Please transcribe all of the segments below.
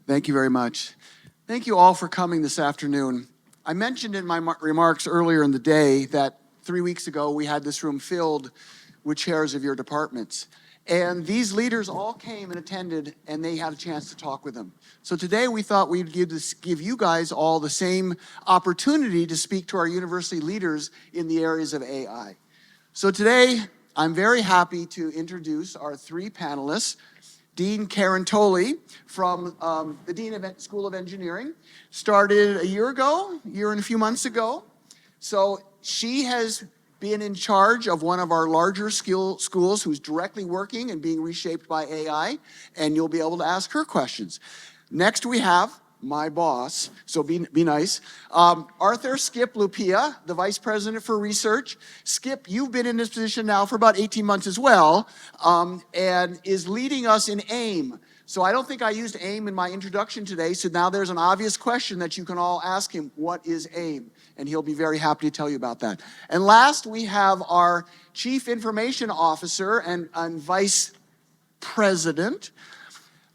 Thank you very much. Thank you all for coming this afternoon. I mentioned in my remarks earlier in the day that 3 weeks ago we had this room filled with chairs of your departments. And these leaders all came and attended, and they had a chance to talk with them. So today we thought we'd give you guys all the same opportunity to speak to our university leaders in the areas of AI. So today, I'm very happy to introduce our three panelists. Dean Karen Thole from the Dean of School of Engineering, started a year and a few months ago. So she has been in charge of one of our larger schools who's directly working and being reshaped by AI, and you'll be able to ask her questions. Next we have my boss, so be nice. Arthur Skip Lupia, the Vice President for Research. Skip, you've been in this position now for about 18 months as well, and is leading us in AIM. So I don't think I used AIM in my introduction today, so now there's an obvious question that you can all ask him: what is AIM? And he'll be very happy to tell you about that. And last, we have our Chief Information Officer and Vice President,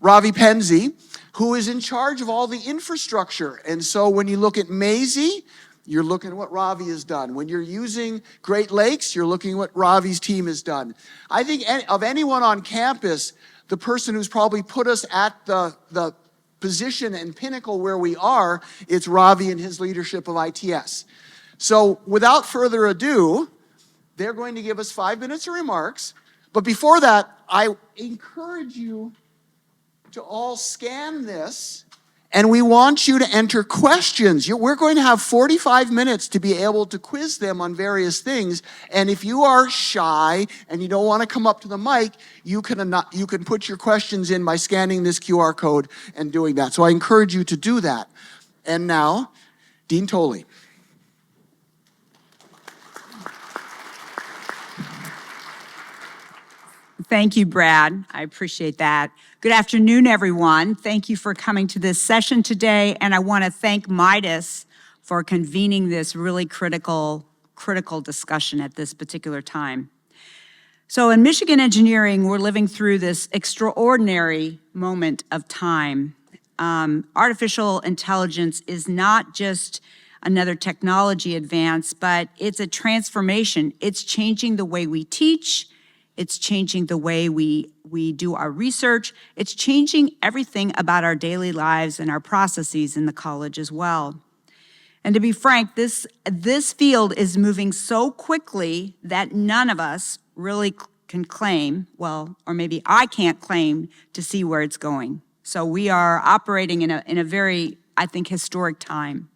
Ravi Pendse, who is in charge of all the infrastructure. And so when you look at Maisie, you're looking at what Ravi has done. When you're using Great Lakes, you're looking at what Ravi's team has done. I think of anyone on campus, the person who's probably put us at the position and pinnacle where we are, it's Ravi and his leadership of ITS. So without further ado, they're going to give us 5 minutes of remarks. But before that, I encourage you to all scan this, and we want you to enter questions. We're going to have 45 minutes to be able to quiz them on various things, and if you are shy and you don't want to come up to the mic, you can put your questions in by scanning this QR code and doing that. So I encourage you to do that. And now, Dean Thole. Thank you, Brad. I appreciate that. Good afternoon, everyone. Thank you for coming to this session today, and I want to thank Midas for convening this really critical discussion at this particular time. So in Michigan Engineering, we're living through this extraordinary moment of time. Artificial intelligence is not just another technology advance, but it's a transformation. It's changing the way we teach. It's changing the way we do our research. It's changing everything about our daily lives and our processes in the college as well. And to be frank, this field is moving so quickly that none of us really can claim, well, or maybe I can't claim to see where it's going. So we are operating in a very, I think, historic time.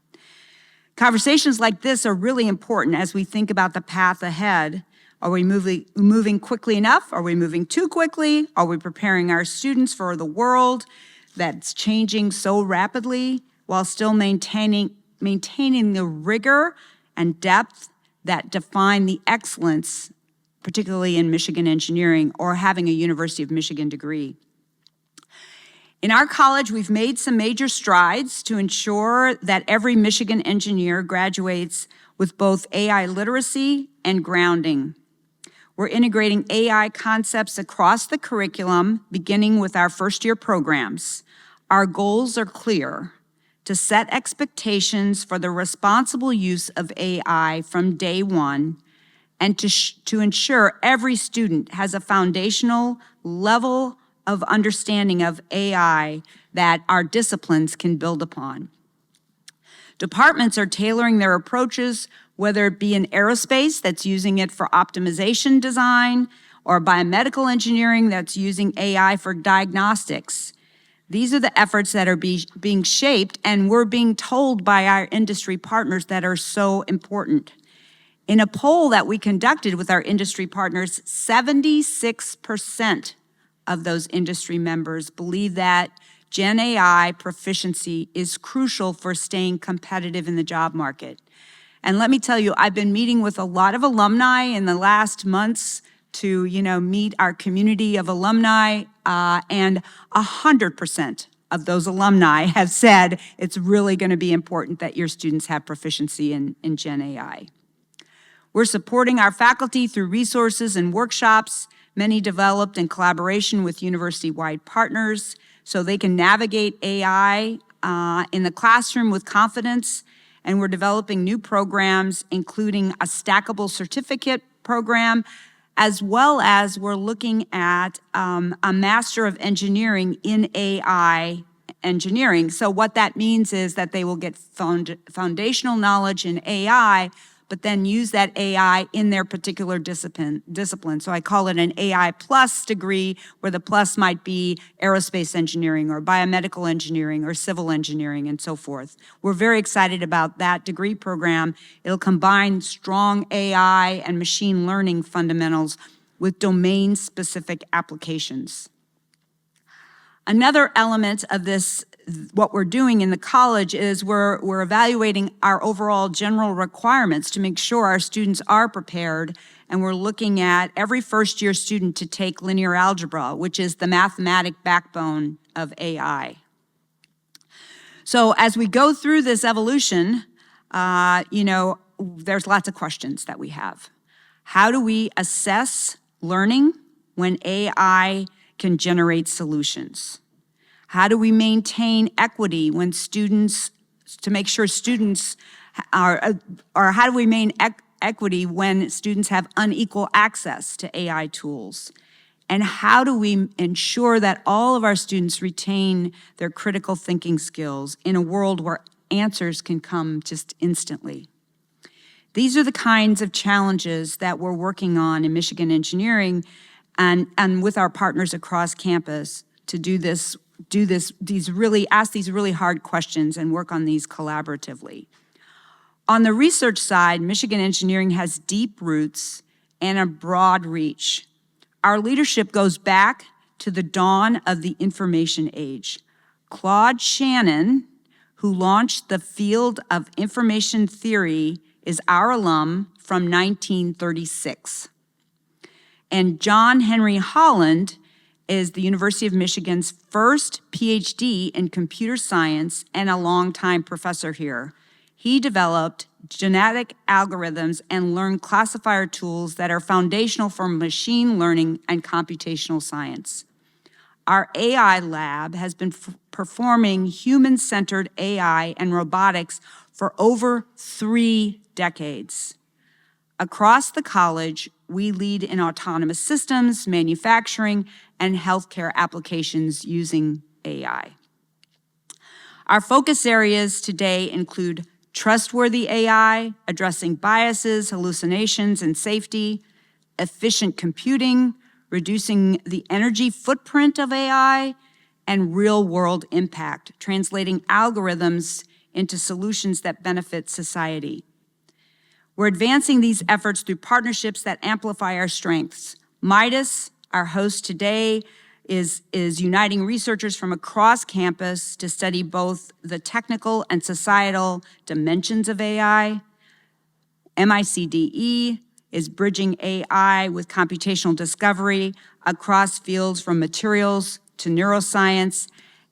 Conversations like this are really important as we think about the path ahead. Are we moving quickly enough? Are we moving too quickly? Are we preparing our students for the world that's changing so rapidly while still maintaining the rigor and depth that define the excellence, particularly in Michigan Engineering or having a University of Michigan degree? In our college, we've made some major strides to ensure that every Michigan engineer graduates with both AI literacy and grounding. We're integrating AI concepts across the curriculum, beginning with our first-year programs. Our goals are clear: to set expectations for the responsible use of AI from day one, and to ensure every student has a foundational level of understanding of AI that our disciplines can build upon. Departments are tailoring their approaches, whether it be in aerospace that's using it for optimization design, or biomedical engineering that's using AI for diagnostics. These are the efforts that are being shaped, and we're being told by our industry partners that are so important. In a poll that we conducted with our industry partners, 76% of those industry members believe that Gen AI proficiency is crucial for staying competitive in the job market. And let me tell you, I've been meeting with a lot of alumni in the last months to, meet our community of alumni, and 100% of those alumni have said it's really going to be important that your students have proficiency in Gen AI. We're supporting our faculty through resources and workshops, many developed in collaboration with university-wide partners, so they can navigate AI in the classroom with confidence. And we're developing new programs, including a stackable certificate program, as well as we're looking at a Master of Engineering in AI engineering. So what that means is that they will get foundational knowledge in AI, but then use that AI in their particular discipline. So I call it an AI plus degree, where the plus might be aerospace engineering or biomedical engineering or civil engineering and so forth. We're very excited about that degree program. It'll combine strong AI and machine learning fundamentals with domain-specific applications. Another element of this, what we're doing in the college, is we're evaluating our overall general requirements to make sure our students are prepared, and we're looking at every first-year student to take linear algebra, which is the mathematic backbone of AI. So as we go through this evolution, there's lots of questions that we have. How do we assess learning when AI can generate solutions? How do we maintain equity when students, to make sure students are, or how do we maintain equity when students have unequal access to AI tools? And how do we ensure that all of our students retain their critical thinking skills in a world where answers can come just instantly? These are the kinds of challenges that we're working on in Michigan Engineering and with our partners across campus to ask these really hard questions and work on these collaboratively. On the research side, Michigan Engineering has deep roots and a broad reach. Our leadership goes back to the dawn of the information age. Claude Shannon, who launched the field of information theory, is our alum from 1936. And John Henry Holland is the University of Michigan's first PhD in computer science and a longtime professor here. He developed genetic algorithms and learned classifier tools that are foundational for machine learning and computational science. Our AI lab has been performing human-centered AI and robotics for over 3 decades. Across the college, we lead in autonomous systems, manufacturing, and healthcare applications using AI. Our focus areas today include trustworthy AI, addressing biases, hallucinations, and safety, efficient computing, reducing the energy footprint of AI, and real-world impact, translating algorithms into solutions that benefit society. We're advancing these efforts through partnerships that amplify our strengths. Midas, our host today, is uniting researchers from across campus to study both the technical and societal dimensions of AI. MICDE is bridging AI with computational discovery across fields from materials to neuroscience,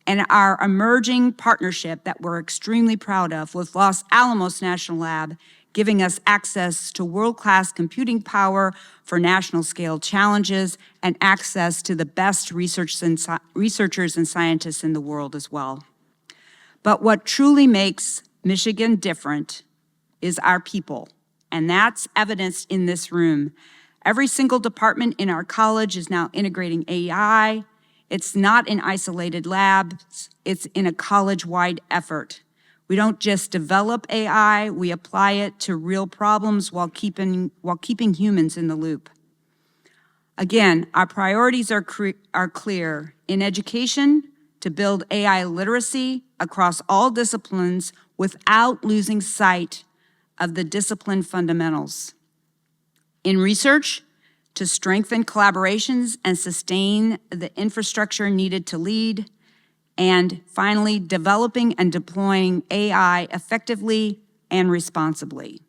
and our emerging partnership that we're extremely proud of with Los Alamos National Lab, giving us access to world-class computing power for national scale challenges and access to the best researchers and scientists in the world as well. But what truly makes Michigan different is our people, and that's evidenced in this room. Every single department in our college is now integrating AI. It's not in isolated labs, it's in a college-wide effort. We don't just develop AI, we apply it to real problems while keeping humans in the loop. Again, our priorities are clear. In education, to build AI literacy across all disciplines without losing sight of the discipline fundamentals. In research, to strengthen collaborations and sustain the infrastructure needed to lead. And finally, developing and deploying AI effectively and responsibly.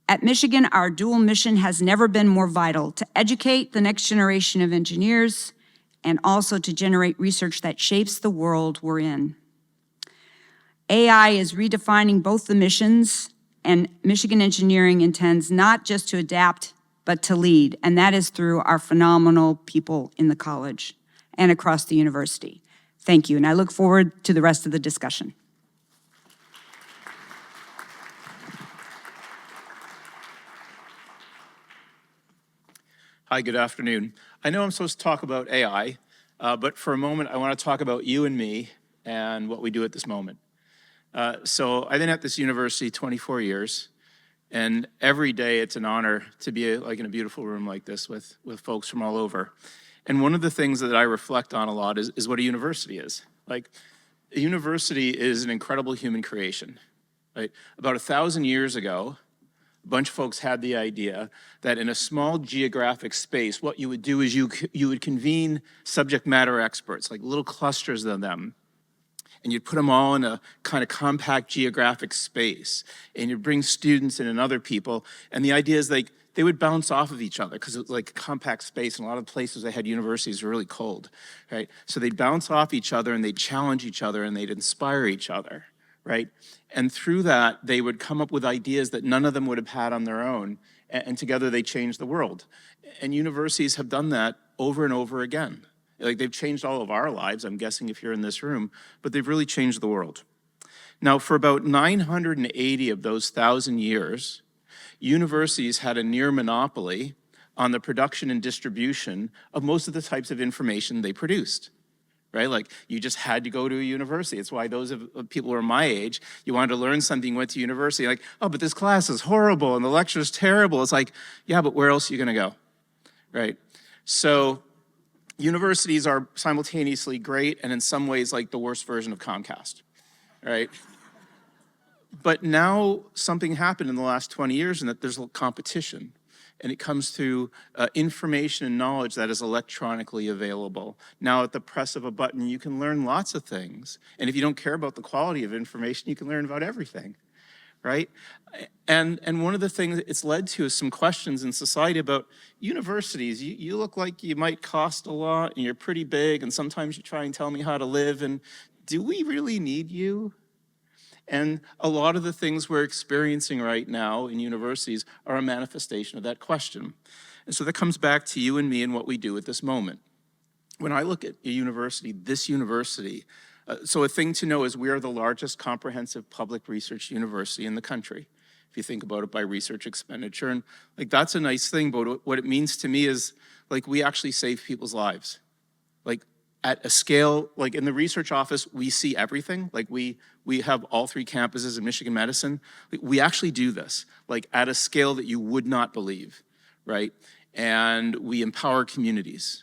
At Michigan, our dual mission has never been more vital: to educate the next generation of engineers and also to generate research that shapes the world we're in. AI is redefining both the missions, and Michigan Engineering intends not just to adapt, but to lead, and that is through our phenomenal people in the college and across the university. Thank you, and I look forward to the rest of the discussion. Hi, good afternoon. I know I'm supposed to talk about AI, but for a moment, I want to talk about you and me and what we do at this moment. So I've been at this university 24 years, and every day it's an honor to be in a beautiful room like this with folks from all over. And one of the things that I reflect on a lot is what a university is. Like, a university is an incredible human creation, right? About 1,000 years ago, a bunch of folks had the idea that in a small geographic space, what you would do is you would convene subject matter experts, like little clusters of them, and you'd put them all in a kind of compact geographic space, and you'd bring students in and other people, and the idea is like they would bounce off of each other because it was like a compact space, and a lot of places that had universities were really cold, right? So they'd bounce off each other, and they'd challenge each other, and they'd inspire each other, right? And through that, they would come up with ideas that none of them would have had on their own, and together they changed the world. And universities have done that over and over again. Like, they've changed all of our lives, I'm guessing, if you're in this room, but they've really changed the world. Now, for about 980 of those 1,000 years, universities had a near monopoly on the production and distribution of most of the types of information they produced. Right? Like, you just had to go to a university. It's why those of people who are my age, you wanted to learn something, went to university, like, oh, but this class is horrible and the lecture's terrible. It's like, yeah, but where else are you gonna go, right? So universities are simultaneously great and in some ways like the worst version of Comcast, right? But now something happened in the last 20 years and that there's competition. And it comes through information and knowledge that is electronically available. Now, at the press of a button, you can learn lots of things. And if you don't care about the quality of information, you can learn about everything, right? And one of the things it's led to is some questions in society about universities. You look like you might cost a lot, and you're pretty big, and sometimes you try and tell me how to live, and do we really need you? And a lot of the things we're experiencing right now in universities are a manifestation of that question. And so that comes back to you and me and what we do at this moment. When I look at a university, this university, so a thing to know is we are the largest comprehensive public research university in the country, if you think about it by research expenditure. And like, that's a nice thing, but what it means to me is like we actually save people's lives. Like, at a scale, like in the research office, we see everything. Like, we have all 3 campuses in Michigan Medicine. We actually do this, like at a scale that you would not believe, right? And we empower communities.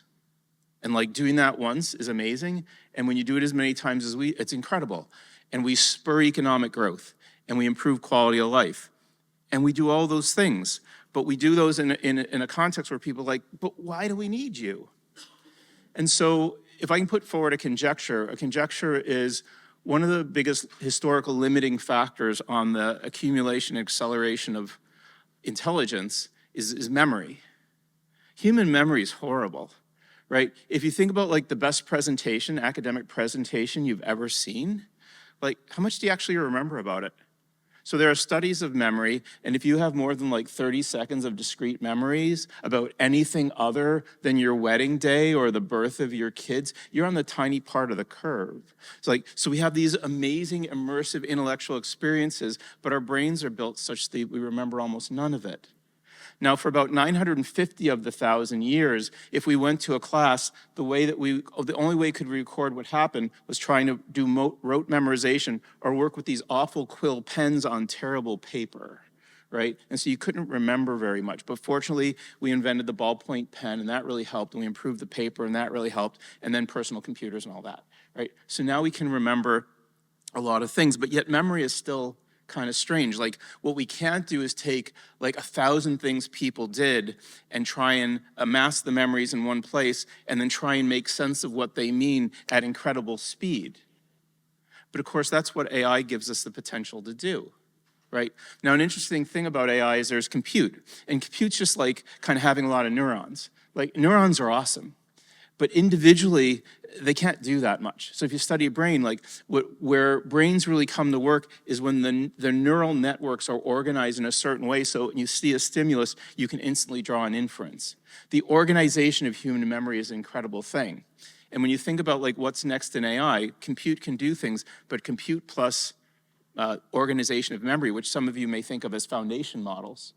And like, doing that once is amazing. And when you do it as many times as it's incredible. And we spur economic growth, and we improve quality of life. And we do all those things, but we do those in a context where people are like, but why do we need you? And so, if I can put forward a conjecture is one of the biggest historical limiting factors on the accumulation and acceleration of intelligence is memory. Human memory is horrible, right? If you think about like the best presentation, academic presentation you've ever seen, like, how much do you actually remember about it? So there are studies of memory, and if you have more than like 30 seconds of discrete memories about anything other than your wedding day or the birth of your kids, you're on the tiny part of the curve. So we have these amazing, immersive intellectual experiences, but our brains are built such that we remember almost none of it. Now, for about 950 of the 1,000 years, if we went to a class, the only way we could record what happened was trying to do rote memorization or work with these awful quill pens on terrible paper, right? And so you couldn't remember very much. But fortunately, we invented the ballpoint pen, and that really helped, and we improved the paper, and that really helped, and then personal computers and all that, right? So now we can remember a lot of things, but yet memory is still kind of strange. Like, what we can't do is take like 1,000 things people did and try and amass the memories in one place and then try and make sense of what they mean at incredible speed. But of course, that's what AI gives us the potential to do, right? Now, an interesting thing about AI is there's compute, and compute's just like kind of having a lot of neurons. Like, neurons are awesome, but individually, they can't do that much. So if you study a brain, like where brains really come to work is when the neural networks are organized in a certain way, so when you see a stimulus, you can instantly draw an inference. The organization of human memory is an incredible thing. And when you think about like what's next in AI, compute can do things, but compute plus organization of memory, which some of you may think of as foundation models,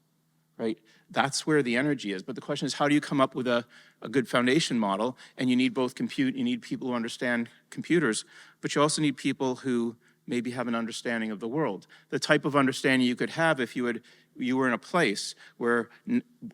right? That's where the energy is. But the question is, how do you come up with a good foundation model? And you need both compute, you need people who understand computers, but you also need people who maybe have an understanding of the world. The type of understanding you could have if you were in a place where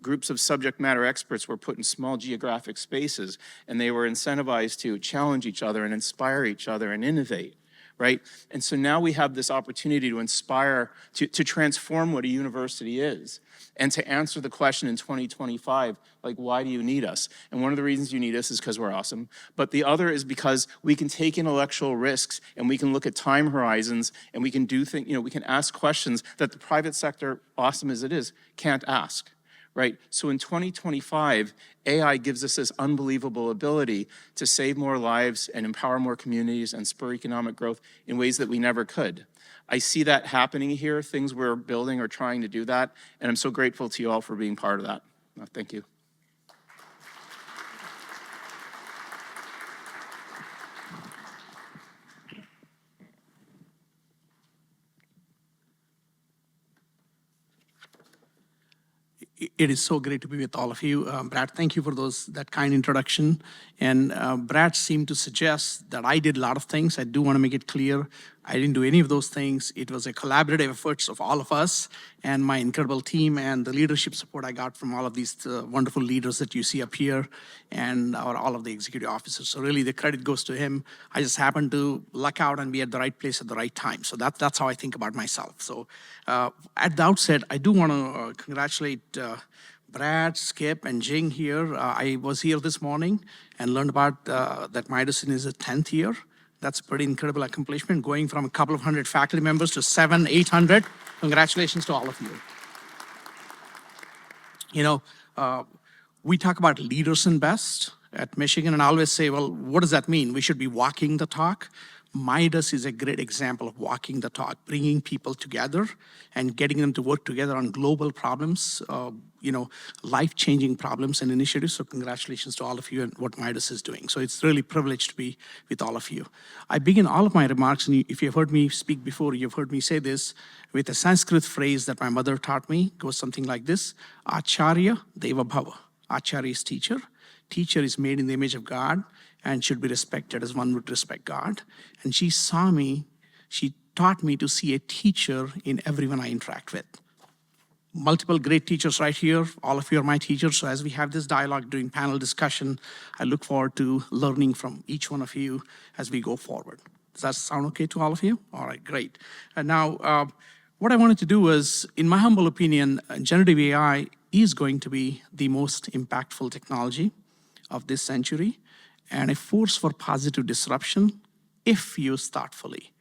groups of subject matter experts were put in small geographic spaces and they were incentivized to challenge each other and inspire each other and innovate, right? And so now we have this opportunity to inspire, to transform what a university is, and to answer the question in 2025, like, why do you need us? And one of the reasons you need us is because we're awesome, but the other is because we can take intellectual risks and we can look at time horizons and we can do things, we can ask questions that the private sector, awesome as it is, can't ask. Right? So in 2025, AI gives us this unbelievable ability to save more lives and empower more communities and spur economic growth in ways that we never could. I see that happening here, things we're building or trying to do that, and I'm so grateful to you all for being part of that. Thank you. It is so great to be with all of you. Brad, thank you for that kind introduction. And Brad seemed to suggest that I did a lot of things. I do want to make it clear, I didn't do any of those things. It was a collaborative effort of all of us and my incredible team and the leadership support I got from all of these wonderful leaders that you see up here and all of the executive officers. So really the credit goes to him. I just happened to luck out and be at the right place at the right time. So that's how I think about myself. So at the outset, I do want to congratulate Brad, Skip, and Jing here. I was here this morning and learned about that Midas is in his 10th year. That's a pretty incredible accomplishment, going from a couple of hundred faculty members to 700, 800. Congratulations to all of you. We talk about leaders and best at Michigan, and I always say, well, what does that mean? We should be walking the talk. Midas is a great example of walking the talk, bringing people together and getting them to work together on global problems, life-changing problems and initiatives. So congratulations to all of you and what Midas is doing. So it's really a privilege to be with all of you. I begin all of my remarks, and if you've heard me speak before, you've heard me say this, with a Sanskrit phrase that my mother taught me. It goes something like this: Acharya Deva Bhava. Acharya is teacher. Teacher is made in the image of God and should be respected as one would respect God. And she taught me to see a teacher in everyone I interact with. Multiple great teachers right here. All of you are my teachers. So as we have this dialogue during panel discussion, I look forward to learning from each one of you as we go forward. Does that sound okay to all of you? All right, great. And now, what I wanted to do was, in my humble opinion, generative AI is going to be the most impactful technology of this century, and a force for positive disruption if used thoughtfully,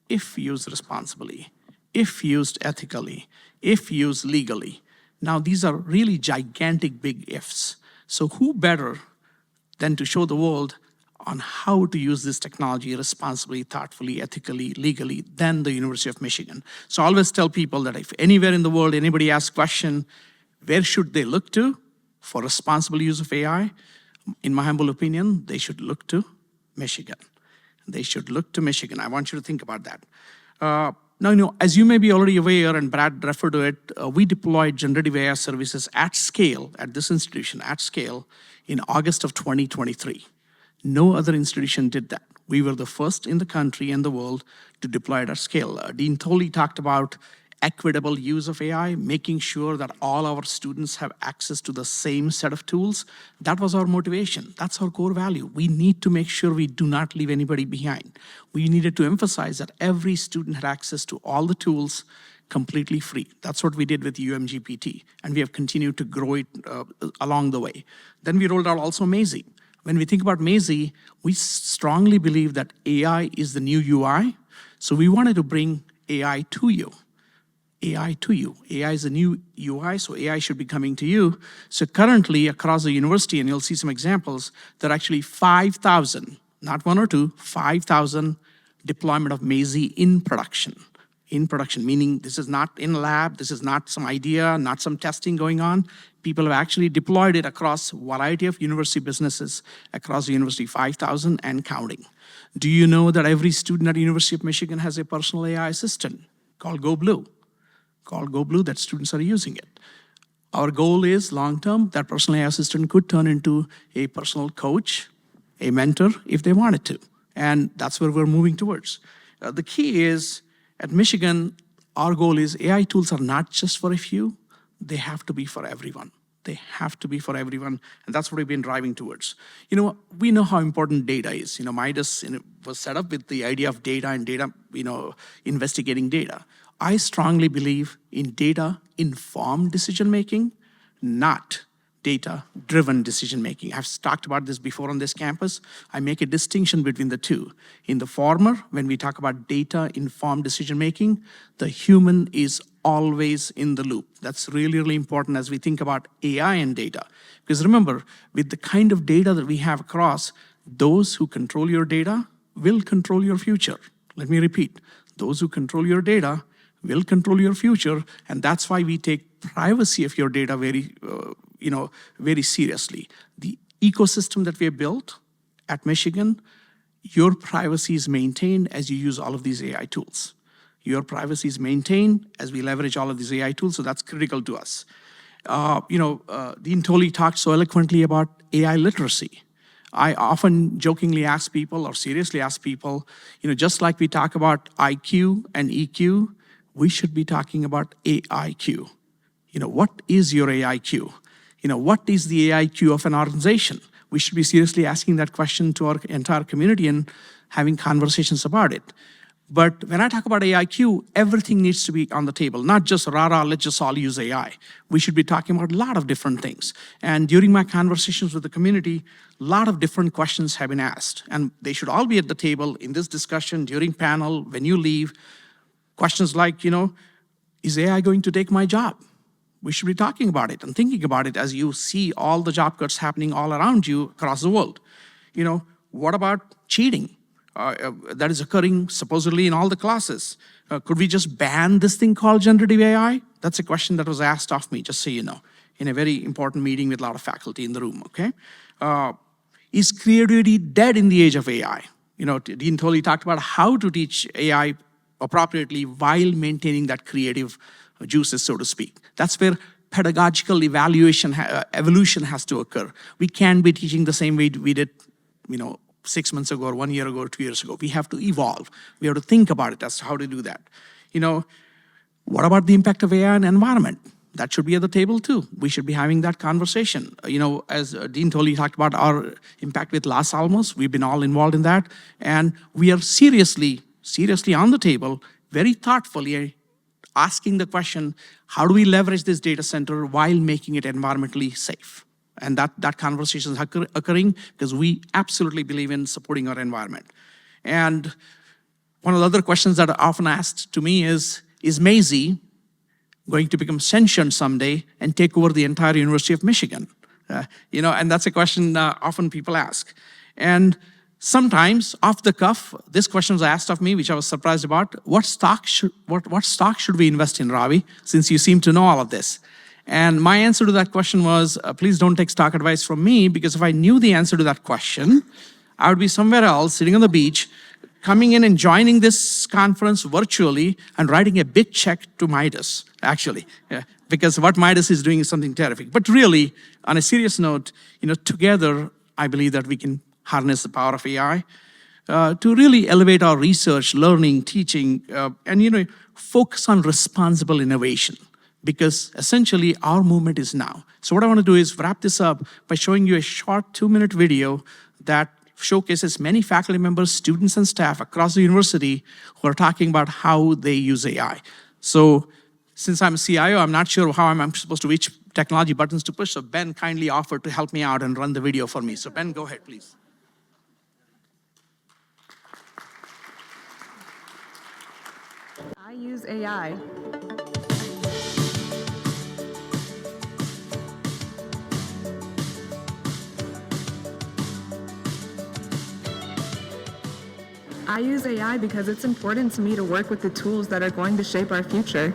if used responsibly, if used ethically, if used legally. Now, these are really gigantic big ifs. So who better than to show the world on how to use this technology responsibly, thoughtfully, ethically, legally than the University of Michigan? So I always tell people that if anywhere in the world anybody asks a question, where should they look to for responsible use of AI? In my humble opinion, they should look to Michigan. They should look to Michigan. I want you to think about that. Now, as you may be already aware, and Brad referred to it, we deployed generative AI services at scale, at this institution, at scale, in August of 2023. No other institution did that. We were the first in the country and the world to deploy it at scale. Dean Thole talked about equitable use of AI, making sure that all our students have access to the same set of tools. That was our motivation. That's our core value. We need to make sure we do not leave anybody behind. We needed to emphasize that every student had access to all the tools completely free. That's what we did with UMGPT, and we have continued to grow it along the way. Then we rolled out also Maisie. When we think about Maisie, we strongly believe that AI is the new UI, so we wanted to bring AI to you. AI to you. AI is a new UI, so AI should be coming to you. So currently across the university, and you'll see some examples, there are actually 5,000, not one or two, 5,000 deployment of Maisie in production in production, meaning this is not in a lab, this is not some idea, not some testing going on. People have actually deployed it across a variety of university businesses, across the university, 5,000 and counting. Do you know that every student at the University of Michigan has a personal AI assistant called GoBlue? That students are using it. Our goal is long-term, that personal AI assistant could turn into a personal coach, a mentor, if they wanted to. And that's where we're moving towards. The key is, at Michigan, our goal is AI tools are not just for a few, they have to be for everyone. They have to be for everyone, and that's what we've been driving towards. We know how important data is. Midas was set up with the idea of data and data, investigating data. I strongly believe in data-informed decision-making, not data-driven decision-making. I've talked about this before on this campus. I make a distinction between the two. In the former, when we talk about data-informed decision-making, the human is always in the loop. That's really, really important as we think about AI and data. Because remember, with the kind of data that we have across, those who control your data will control your future. Let me repeat, those who control your data will control your future, and that's why we take privacy of your data very seriously. The ecosystem that we have built at Michigan, your privacy is maintained as you use all of these AI tools. Your privacy is maintained as we leverage all of these AI tools, so that's critical to us. Dean Thole talked so eloquently about AI literacy. I often jokingly ask people, or seriously ask people, just like we talk about IQ and EQ, we should be talking about AIQ. What is your AIQ? What is the AIQ of an organization? We should be seriously asking that question to our entire community and having conversations about it. But when I talk about AIQ, everything needs to be on the table, not just rah-rah, let's just all use AI. We should be talking about a lot of different things. And during my conversations with the community, a lot of different questions have been asked. And they should all be at the table in this discussion, during panel, when you leave. Questions like, is AI going to take my job? We should be talking about it and thinking about it as you see all the job cuts happening all around you across the world. What about cheating that is occurring supposedly in all the classes? Could we just ban this thing called generative AI? That's a question that was asked of me, just so you know, in a very important meeting with a lot of faculty in the room, okay? Is creativity dead in the age of AI? Dean Thole talked about how to teach AI appropriately while maintaining that creative juices, so to speak. That's where pedagogical evolution has to occur. We can't be teaching the same way we did, 6 months ago or 1 year ago or 2 years ago. We have to evolve. We have to think about it as to how to do that. What about the impact of AI on the environment? That should be at the table too. We should be having that conversation. As Dean Thole talked about our impact with Los Alamos, we've been all involved in that. And we are seriously on the table, very thoughtfully asking the question, how do we leverage this data center while making it environmentally safe? And that conversation is occurring because we absolutely believe in supporting our environment. And one of the other questions that are often asked to me is Maisie going to become sentient someday and take over the entire University of Michigan? And that's a question often people ask. And sometimes, off the cuff, this question was asked of me, which I was surprised about. What stock should we invest in, Ravi, since you seem to know all of this? And my answer to that question was, please don't take stock advice from me, because if I knew the answer to that question, I would be somewhere else, sitting on the beach, coming in and joining this conference virtually and writing a big check to Midas, actually. Because what Midas is doing is something terrific. But really, on a serious note, together, I believe that we can harness the power of AI to really elevate our research, learning, teaching, and focus on responsible innovation. Because essentially our movement is now. So what I want to do is wrap this up by showing you a short 2-minute video that showcases many faculty members, students, and staff across the university who are talking about how they use AI. So since I'm a CIO, I'm not sure how I'm supposed to which technology buttons to push, so Ben kindly offered to help me out and run the video for me. So Ben, go ahead, please. I use AI. I use AI because it's important to me to work with the tools that are going to shape our future.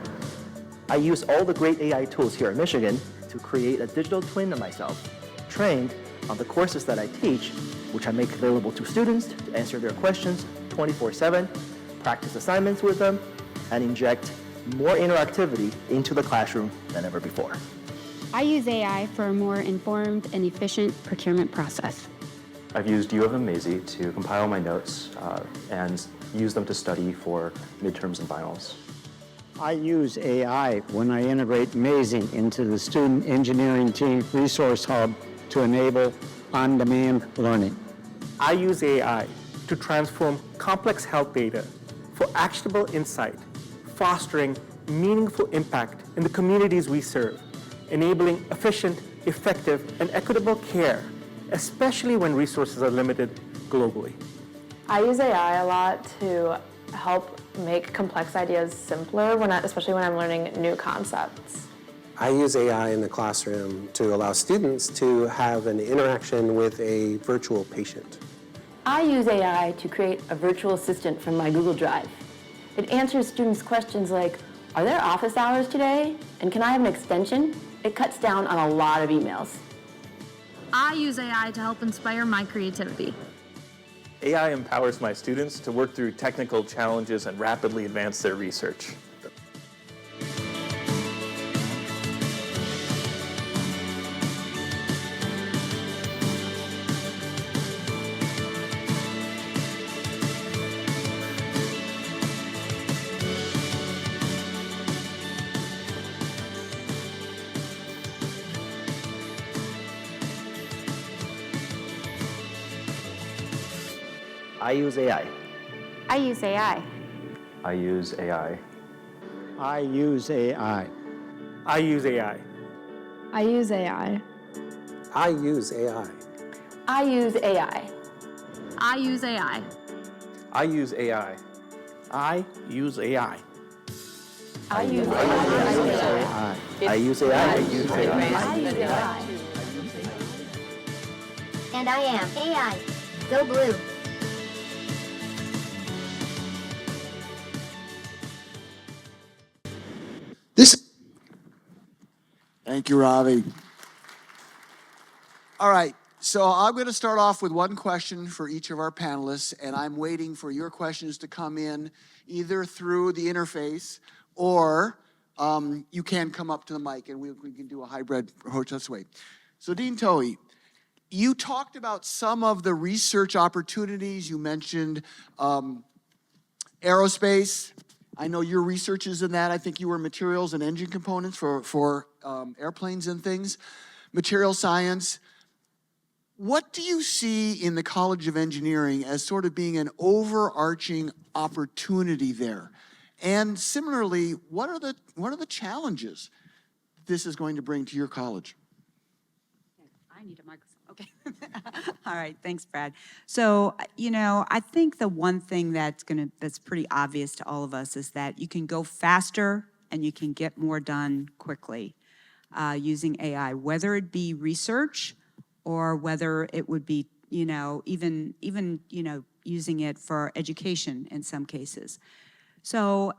I use all the great AI tools here in Michigan to create a digital twin of myself, trained on the courses that I teach, which I make available to students to answer their questions 24/7, practice assignments with them, and inject more interactivity into the classroom than ever before. I use AI for a more informed and efficient procurement process. I've used U of M Maisie to compile my notes and use them to study for midterms and finals. I use AI when I integrate Maisie into the Student Engineering Team Resource Hub to enable on-demand learning. I use AI to transform complex health data for actionable insight, fostering meaningful impact in the communities we serve, enabling efficient, effective, and equitable care, especially when resources are limited globally. I use AI a lot to help make complex ideas simpler, especially when I'm learning new concepts. I use AI in the classroom to allow students to have an interaction with a virtual patient. I use AI to create a virtual assistant from my Google Drive. It answers students' questions like, are there office hours today? And can I have an extension? It cuts down on a lot of emails. I use AI to help inspire my creativity. AI empowers my students to work through technical challenges and rapidly advance their research. I use AI. I use AI. I use AI. I use AI. I use AI. I use AI. I use AI. I use AI. I use AI. I use AI. I use AI. I use AI. I use AI. I use AI. And I am AI. Go Blue. Thank you, Ravi. All right, so I'm going to start off with one question for each of our panelists, and I'm waiting for your questions to come in either through the interface or you can come up to the mic and we can do a hybrid approach this way. So Dean Thole, you talked about some of the research opportunities. You mentioned aerospace. I know your research is in that. I think you were materials and engine components for airplanes and things. Material science. What do you see in the College of Engineering as sort of being an overarching opportunity there? And similarly, what are the challenges this is going to bring to your college? I need a microphone. Okay. All right. Thanks, Brad. So, I think the one thing that's pretty obvious to all of us is that you can go faster and you can get more done quickly using AI, whether it be research or whether it would be, even using it for education in some cases. So,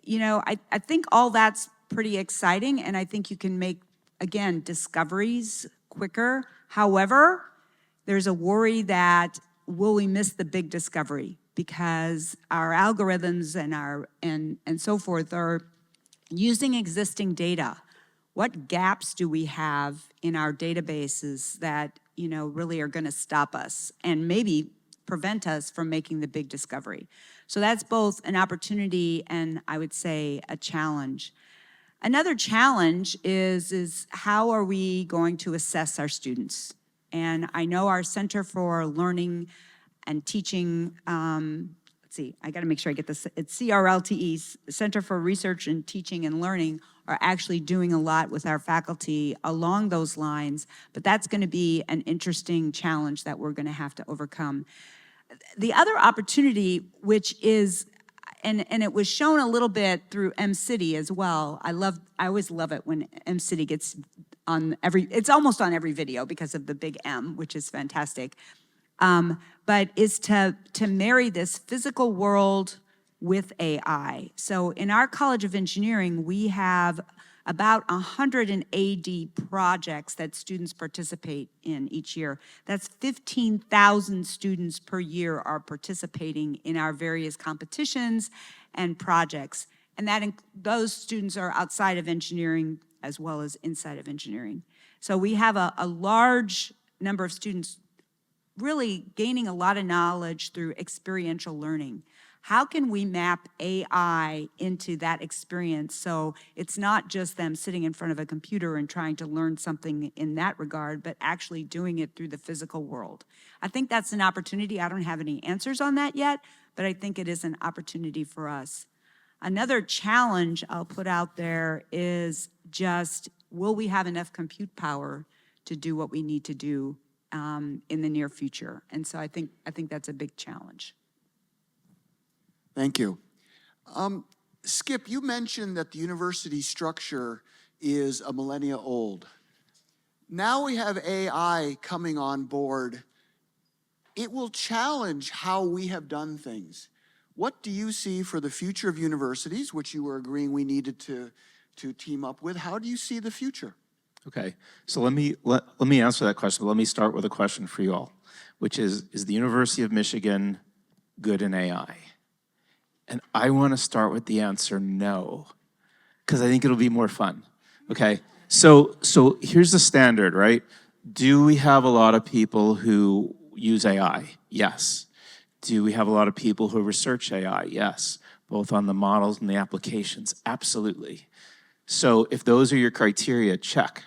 I think all that's pretty exciting, and I think you can make, again, discoveries quicker. However, there's a worry that will we miss the big discovery because our algorithms and so forth are using existing data. What gaps do we have in our databases that really are going to stop us and maybe prevent us from making the big discovery? So that's both an opportunity and I would say a challenge. Another challenge is how are we going to assess our students? And I know our Center for Learning and Teaching, let's see, I gotta make sure I get this, it's CRLTE, Center for Research and Teaching and Learning, are actually doing a lot with our faculty along those lines, but that's gonna be an interesting challenge that we're gonna have to overcome. The other opportunity, which is, and it was shown a little bit through M-City as well. I always love it when M-City gets on it's almost on every video because of the big M, which is fantastic. but is to marry this physical world with AI. So in our College of Engineering, we have about 180 projects that students participate in each year. That's 15,000 students per year are participating in our various competitions and projects. And those students are outside of engineering as well as inside of engineering. So we have a large number of students really gaining a lot of knowledge through experiential learning. How can we map AI into that experience so it's not just them sitting in front of a computer and trying to learn something in that regard, but actually doing it through the physical world? I think that's an opportunity. I don't have any answers on that yet, but I think it is an opportunity for us. Another challenge I'll put out there is just, will we have enough compute power to do what we need to do in the near future? And so I think that's a big challenge. Thank you. Skip, you mentioned that the university structure is a millennia old. Now we have AI coming on board. It will challenge how we have done things. What do you see for the future of universities, which you were agreeing we needed to team up with? How do you see the future? Okay, so let me answer that question, but let me start with a question for you all, which is the University of Michigan good in AI? And I want to start with the answer no, because I think it'll be more fun, okay? So here's the standard, right? Do we have a lot of people who use AI? Yes. Do we have a lot of people who research AI? Yes, both on the models and the applications, absolutely. So if those are your criteria, check.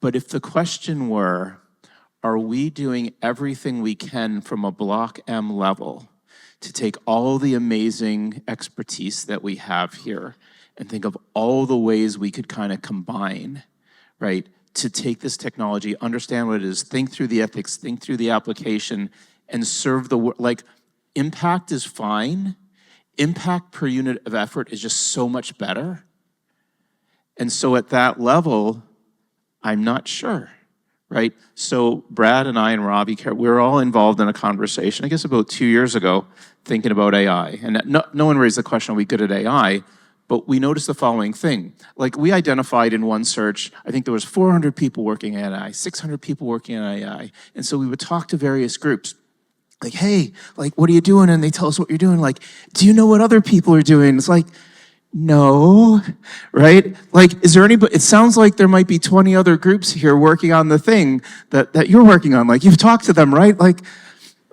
But if the question were, are we doing everything we can from a Block M level to take all the amazing expertise that we have here and think of all the ways we could kind of combine, right, to take this technology, understand what it is, think through the ethics, think through the application, and serve the world? Like, impact is fine. Impact per unit of effort is just so much better. And so at that level, I'm not sure, right? So Brad and I and Ravi, we were all involved in a conversation, I guess about 2 years ago, thinking about AI. And no one raised the question, are we good at AI? But we noticed the following thing. Like, we identified in one search, I think there was 400 people working at AI, 600 people working at AI. And so we would talk to various groups. Like, hey, like, what are you doing? And they tell us what you're doing. Like, do you know what other people are doing? It's like, no, right? Like, is there anybody? It sounds like there might be 20 other groups here working on the thing that you're working on. Like, you've talked to them, right? Like,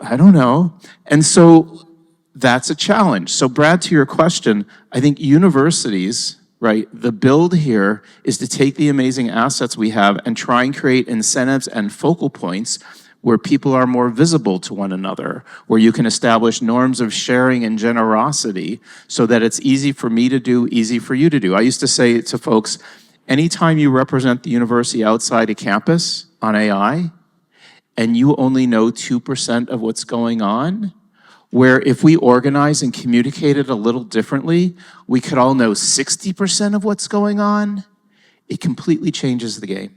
I don't know. And so that's a challenge. So Brad, to your question, I think universities, right, the build here is to take the amazing assets we have and try and create incentives and focal points where people are more visible to one another, where you can establish norms of sharing and generosity so that it's easy for me to do, easy for you to do. I used to say to folks, anytime you represent the university outside a campus on AI, and you only know 2% of what's going on, where if we organize and communicate it a little differently, we could all know 60% of what's going on, it completely changes the game.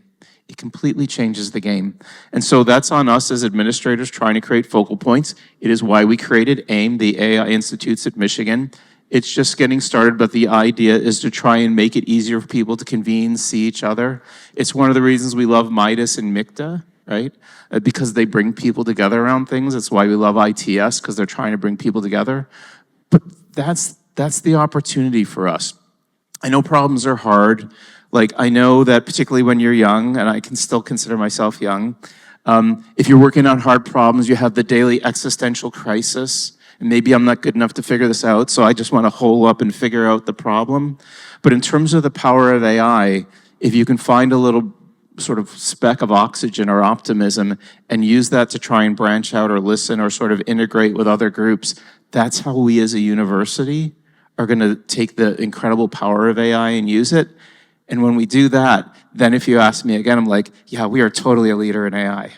It completely changes the game. And so that's on us as administrators trying to create focal points. It is why we created AIM, the AI Institutes at Michigan. It's just getting started, but the idea is to try and make it easier for people to convene, see each other. It's one of the reasons we love Midas and MICTA, right? Because they bring people together around things. It's why we love ITS, because they're trying to bring people together. But that's the opportunity for us. I know problems are hard. Like, I know that particularly when you're young, and I can still consider myself young, if you're working on hard problems, you have the daily existential crisis, and maybe I'm not good enough to figure this out, so I just want to hole up and figure out the problem. But in terms of the power of AI, if you can find a little sort of speck of oxygen or optimism and use that to try and branch out or listen or sort of integrate with other groups, that's how we as a university are going to take the incredible power of AI and use it. And when we do that, then if you ask me again, I'm like, yeah, we are totally a leader in AI.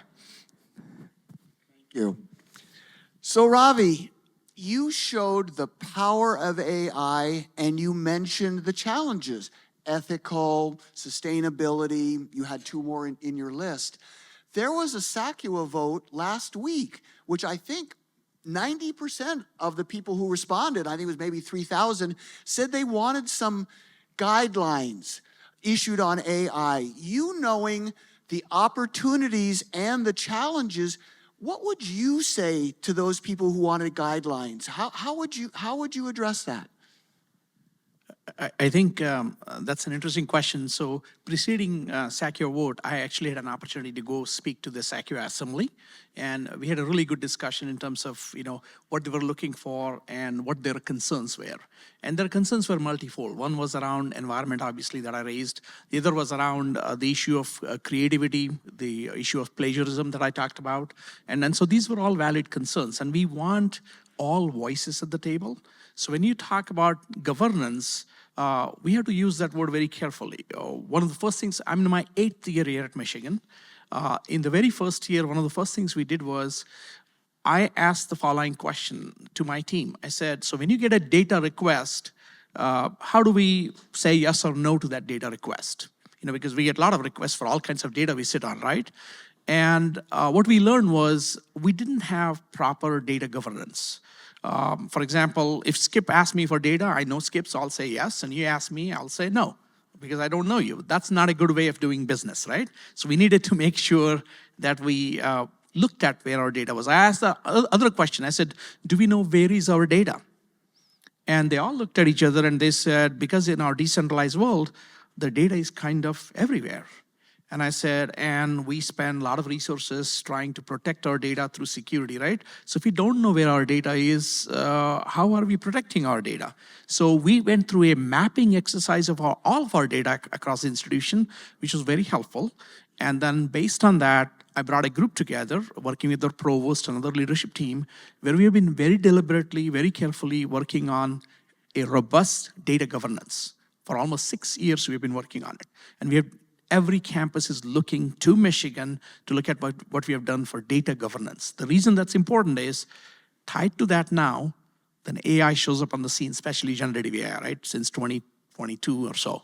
Thank you. So Ravi, you showed the power of AI and you mentioned the challenges, ethical, sustainability. You had two more in your list. There was a SACUA vote last week, which I think 90% of the people who responded, I think it was maybe 3,000, said they wanted some guidelines issued on AI. You knowing the opportunities and the challenges, what would you say to those people who wanted guidelines? How would you address that? I think that's an interesting question. So preceding SACUA vote, I actually had an opportunity to go speak to the SACUA assembly, and we had a really good discussion in terms of what they were looking for and what their concerns were. And their concerns were multifold. One was around environment, obviously, that I raised. The other was around the issue of creativity, the issue of plagiarism that I talked about. And so these were all valid concerns, and we want all voices at the table. So when you talk about governance, we have to use that word very carefully. One of the first things, I'm in my 8th year here at Michigan. In the very first year, one of the first things we did was I asked the following question to my team. I said, so when you get a data request, how do we say yes or no to that data request? Because we get a lot of requests for all kinds of data we sit on, right? And what we learned was we didn't have proper data governance. For example, if Skip asked me for data, I know Skip, so I'll say yes, and you ask me, I'll say no, because I don't know you. That's not a good way of doing business, right? So we needed to make sure that we looked at where our data was. I asked the other question. I said, do we know where is our data? And they all looked at each other and they said, because in our decentralized world, the data is kind of everywhere. And I said, and we spend a lot of resources trying to protect our data through security, right? So if we don't know where our data is, how are we protecting our data? So we went through a mapping exercise of all of our data across the institution, which was very helpful. And then based on that, I brought a group together, working with our provost and other leadership team, where we have been very deliberately, very carefully working on a robust data governance. For almost 6 years, we've been working on it. And we have every campus is looking to Michigan to look at what we have done for data governance. The reason that's important is tied to that now, then AI shows up on the scene, especially generative AI, right? Since 2022 or so.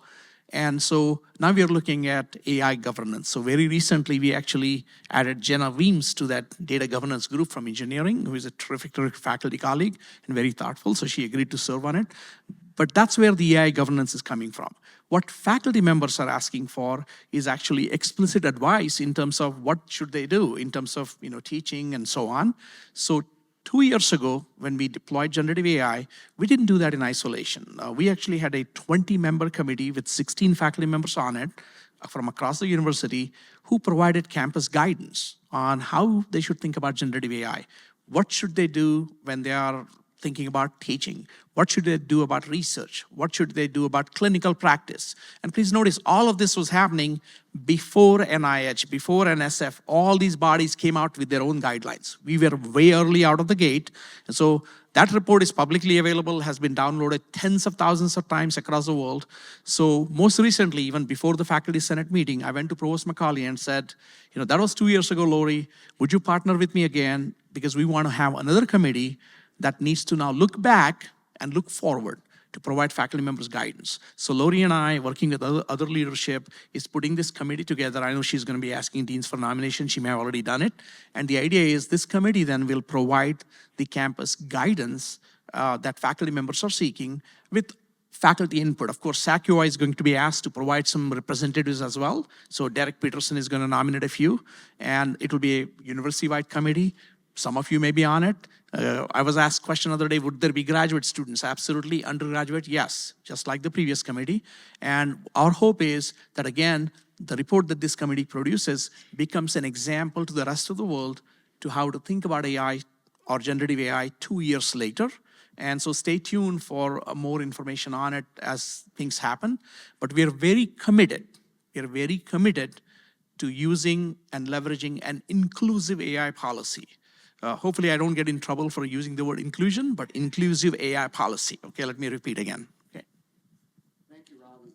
And so now we are looking at AI governance. So very recently, we actually added Jenna Weems to that data governance group from engineering, who is a terrific faculty colleague and very thoughtful. So she agreed to serve on it. But that's where the AI governance is coming from. What faculty members are asking for is actually explicit advice in terms of what should they do in terms of teaching and so on. So 2 years ago, when we deployed generative AI, we didn't do that in isolation. We actually had a 20-member committee with 16 faculty members on it from across the university who provided campus guidance on how they should think about generative AI. What should they do when they are thinking about teaching? What should they do about research? What should they do about clinical practice? And please notice, all of this was happening before NIH, before NSF. All these bodies came out with their own guidelines. We were way early out of the gate. And so that report is publicly available, has been downloaded tens of thousands of times across the world. So most recently, even before the Faculty Senate meeting, I went to Provost Macaulay and said, that was 2 years ago, Lori, would you partner with me again? Because we want to have another committee that needs to now look back and look forward to provide faculty members guidance. So Lori and I, working with other leadership, is putting this committee together. I know she's going to be asking deans for nomination. She may have already done it. And the idea is this committee then will provide the campus guidance that faculty members are seeking with faculty input. Of course, SACUA is going to be asked to provide some representatives as well. So Derek Peterson is going to nominate a few, and it will be a university-wide committee. Some of you may be on it. I was asked a question the other day, would there be graduate students? Absolutely. Undergraduate, yes, just like the previous committee. And our hope is that, again, the report that this committee produces becomes an example to the rest of the world to how to think about AI or generative AI 2 years later. And so stay tuned for more information on it as things happen. But we are very committed. We are very committed to using and leveraging an inclusive AI policy. Hopefully I don't get in trouble for using the word inclusion, but inclusive AI policy. Okay, let me repeat again. Okay. Thank you, Ravi.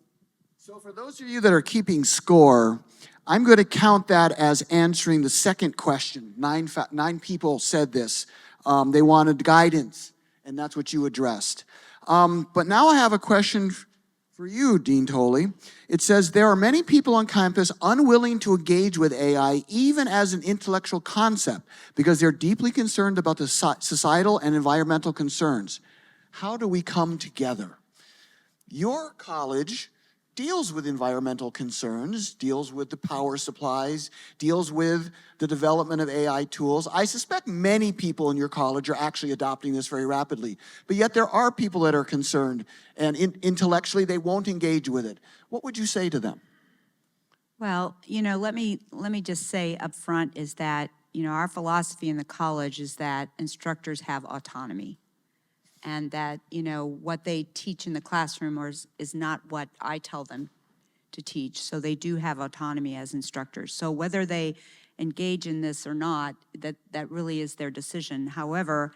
So for those of you that are keeping score, I'm going to count that as answering the second question. Nine people said this. They wanted guidance, and that's what you addressed. But now I have a question For you, Dean Thole, it says, there are many people on campus unwilling to engage with AI even as an intellectual concept because they're deeply concerned about the societal and environmental concerns. How do we come together? Your college deals with environmental concerns, deals with the power supplies, deals with the development of AI tools. I suspect many people in your college are actually adopting this very rapidly, but yet there are people that are concerned and intellectually they won't engage with it. What would you say to them? Well, let me just say up front is that, our philosophy in the college is that instructors have autonomy. And that, what they teach in the classroom is not what I tell them to teach. So they do have autonomy as instructors. So whether they engage in this or not, that really is their decision. However,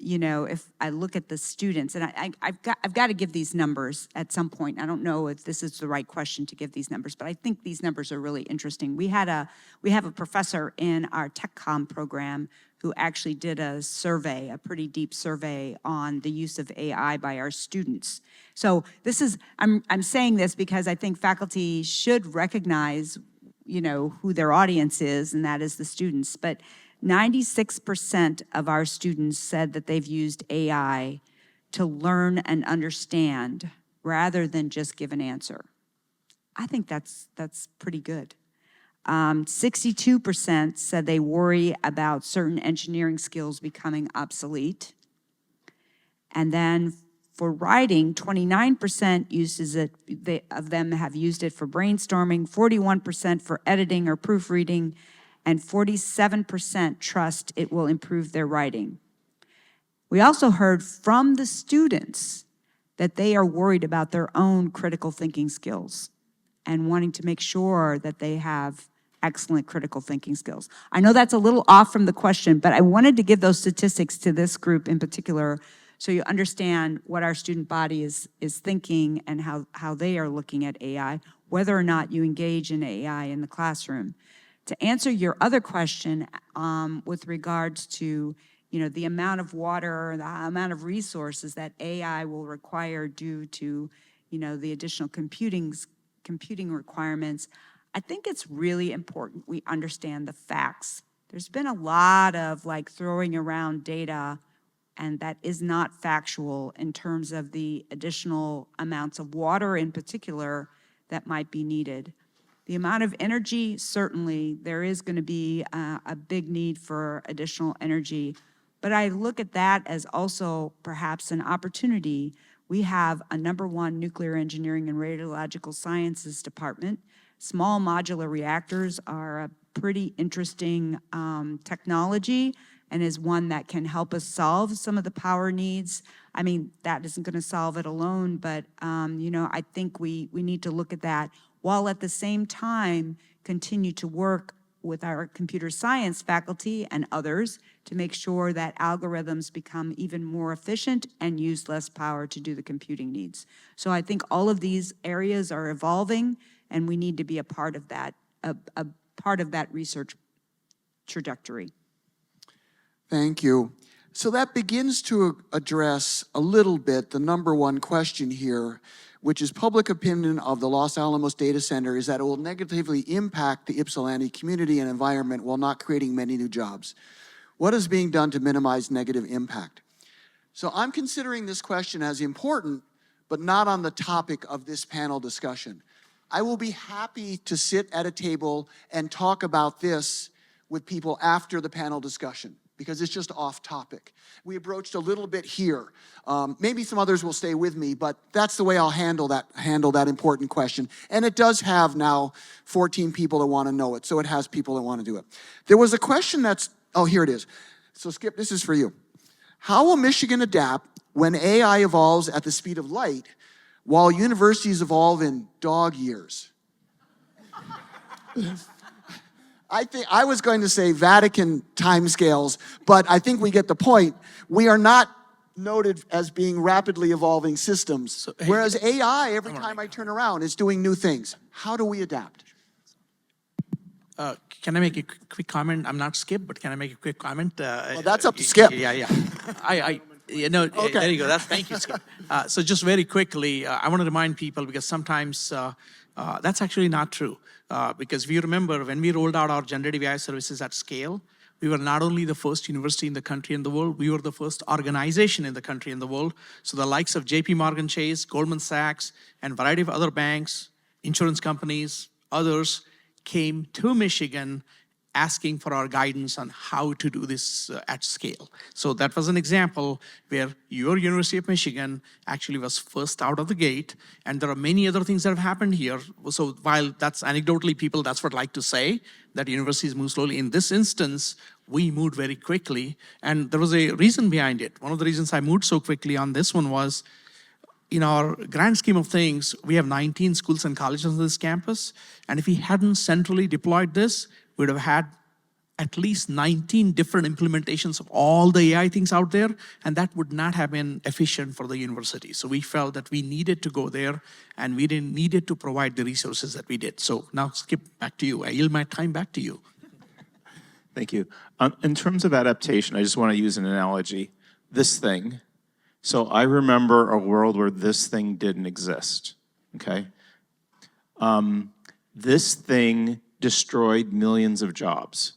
if I look at the students, and I've got to give these numbers at some point. I don't know if this is the right question to give these numbers, but I think these numbers are really interesting. We have a professor in our Tech Com program who actually did a survey, a pretty deep survey on the use of AI by our students. So I'm saying this because I think faculty should recognize, who their audience is, and that is the students. But 96% of our students said that they've used AI to learn and understand rather than just give an answer. I think that's pretty good. 62% said they worry about certain engineering skills becoming obsolete. And then for writing, 29% of them have used it for brainstorming, 41% for editing or proofreading, and 47% trust it will improve their writing. We also heard from the students that they are worried about their own critical thinking skills and wanting to make sure that they have excellent critical thinking skills. I know that's a little off from the question, but I wanted to give those statistics to this group in particular so you understand what our student body is thinking and how they are looking at AI, whether or not you engage in AI in the classroom. To answer your other question with regards to the amount of water, the amount of resources that AI will require due to the additional computing requirements, I think it's really important we understand the facts. There's been a lot of throwing around data, and that is not factual in terms of the additional amounts of water in particular that might be needed. The amount of energy, certainly, there is going to be a big need for additional energy. But I look at that as also perhaps an opportunity. We have a #1 nuclear engineering and radiological sciences department. Small modular reactors are a pretty interesting technology and is one that can help us solve some of the power needs. I mean, that isn't going to solve it alone, but I think we need to look at that while at the same time continue to work with our computer science faculty and others to make sure that algorithms become even more efficient and use less power to do the computing needs. So I think all of these areas are evolving, and we need to be a part of that, a part of that research trajectory. Thank you. So that begins to address a little bit the #1 question here, which is public opinion of the Los Alamos data center is that it will negatively impact the Ypsilanti community and environment while not creating many new jobs. What is being done to minimize negative impact? So I'm considering this question as important, but not on the topic of this panel discussion. I will be happy to sit at a table and talk about this with people after the panel discussion, because it's just off topic. We broached a little bit here. Maybe some others will stay with me, but that's the way I'll handle that important question. And it does have now 14 people that want to know it, so it has people that want to do it. There was a question oh, here it is. So Skip, this is for you. How will Michigan adapt when AI evolves at the speed of light while universities evolve in dog years? I was going to say Vatican timescales, but I think we get the point. We are not noted as being rapidly evolving systems, whereas AI, every time I turn around, is doing new things. How do we adapt? Can I make a quick comment? I'm not Skip, but can I make a quick comment? Well, that's up to Skip. Yeah. Yeah, no, there you go. Thank you, Skip. So just very quickly, I want to remind people because sometimes that's actually not true. Because if you remember, when we rolled out our generative AI services at scale, we were not only the first university in the country and the world, we were the first organization in the country and the world. So the likes of JP Morgan Chase, Goldman Sachs, and a variety of other banks, insurance companies, others came to Michigan asking for our guidance on how to do this at scale. So that was an example where your University of Michigan actually was first out of the gate, and there are many other things that have happened here. So while that's anecdotally people, that's what like to say, that universities move slowly. In this instance, we moved very quickly, and there was a reason behind it. One of the reasons I moved so quickly on this one was, in our grand scheme of things, we have 19 schools and colleges on this campus, and if we hadn't centrally deployed this, we'd have had at least 19 different implementations of all the AI things out there, and that would not have been efficient for the university. So we felt that we needed to go there, and we needed to provide the resources that we did. So now, Skip, back to you. I yield my time back to you. Thank you. In terms of adaptation, I just want to use an analogy. This thing. So I remember a world where this thing didn't exist, okay? This thing destroyed millions of jobs,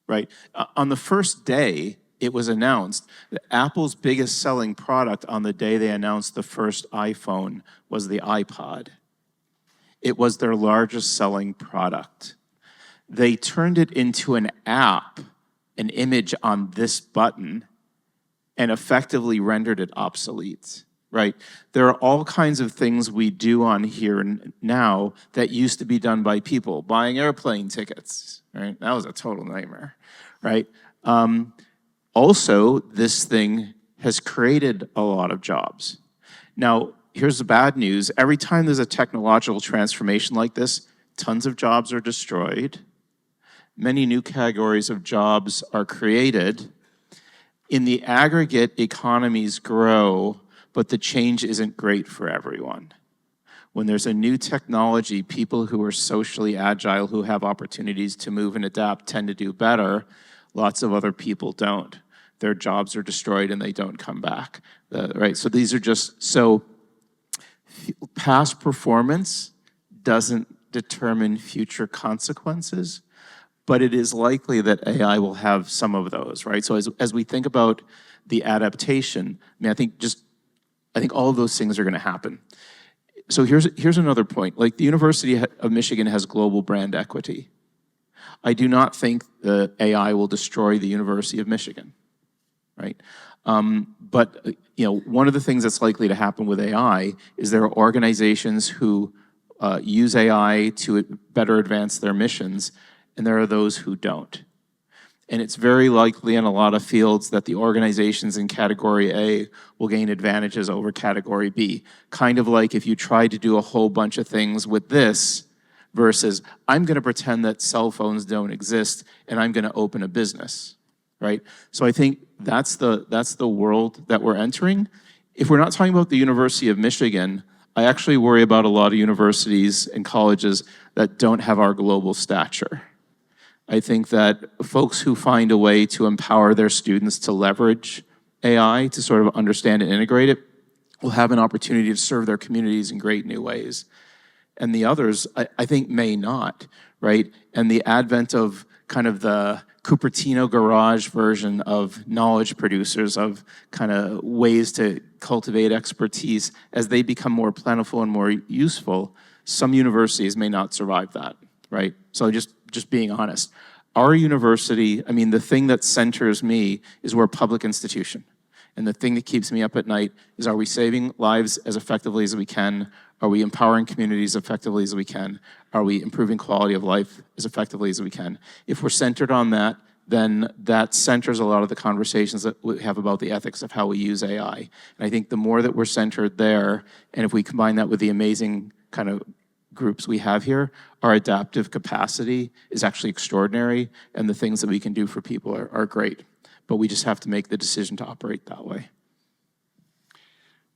right? On the first day it was announced that Apple's biggest selling product on the day they announced the first iPhone was the iPod. It was their largest selling product. They turned it into an app, an image on this button, and effectively rendered it obsolete. Right? There are all kinds of things we do on here now that used to be done by people. Buying airplane tickets, right? That was a total nightmare, right? Also, this thing has created a lot of jobs. Now, here's the bad news. Every time there's a technological transformation like this, tons of jobs are destroyed. Many new categories of jobs are created. In the aggregate, economies grow, but the change isn't great for everyone. When there's a new technology, people who are socially agile, who have opportunities to move and adapt, tend to do better. Lots of other people don't. Their jobs are destroyed and they don't come back, right? So these are just, so past performance doesn't determine future consequences, but it is likely that AI will have some of those, right? So as we think about the adaptation, I mean, I think all of those things are going to happen. So here's another point. Like, the University of Michigan has global brand equity. I do not think the AI will destroy the University of Michigan, right? But one of the things that's likely to happen with AI is there are organizations who use AI to better advance their missions, and there are those who don't. And it's very likely in a lot of fields that the organizations in category A will gain advantages over category B. Kind of like if you tried to do a whole bunch of things with this versus I'm gonna pretend that cell phones don't exist and I'm gonna open a business, right? So I think that's the world that we're entering. If we're not talking about the University of Michigan, I actually worry about a lot of universities and colleges that don't have our global stature. I think that folks who find a way to empower their students to leverage AI, to sort of understand and integrate it, will have an opportunity to serve their communities in great new ways. And the others, I think, may not, right? And the advent of kind of the Cupertino garage version of knowledge producers, of kind of ways to cultivate expertise, as they become more plentiful and more useful, some universities may not survive that, right? So just being honest. Our university, I mean, the thing that centers me is we're a public institution. And the thing that keeps me up at night is, are we saving lives as effectively as we can? Are we empowering communities effectively as we can? Are we improving quality of life as effectively as we can? If we're centered on that, then that centers a lot of the conversations that we have about the ethics of how we use AI. And I think the more that we're centered there, and if we combine that with the amazing kind of groups we have here, our adaptive capacity is actually extraordinary, and the things that we can do for people are great. But we just have to make the decision to operate that way.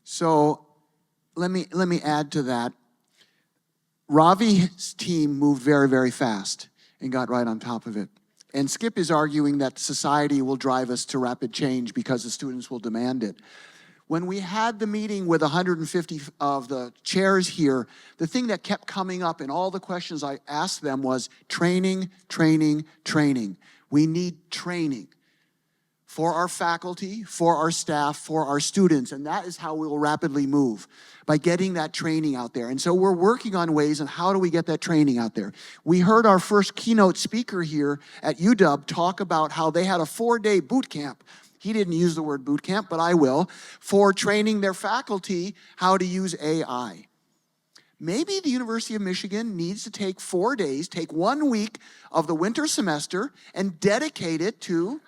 So let me add to that. Ravi's team moved very, very fast and got right on top of it. And Skip is arguing that society will drive us to rapid change because the students will demand it. When we had the meeting with 150 of the chairs here, the thing that kept coming up in all the questions I asked them was training, training, training. We need training for our faculty, for our staff, for our students, and that is how we will rapidly move, by getting that training out there. And so we're working on ways on how do we get that training out there. We heard our first keynote speaker here at UW talk about how they had a 4-day boot camp. He didn't use the word boot camp, but I will, for training their faculty how to use AI. Maybe the University of Michigan needs to take 4 days, take 1 week of the winter semester and dedicate it to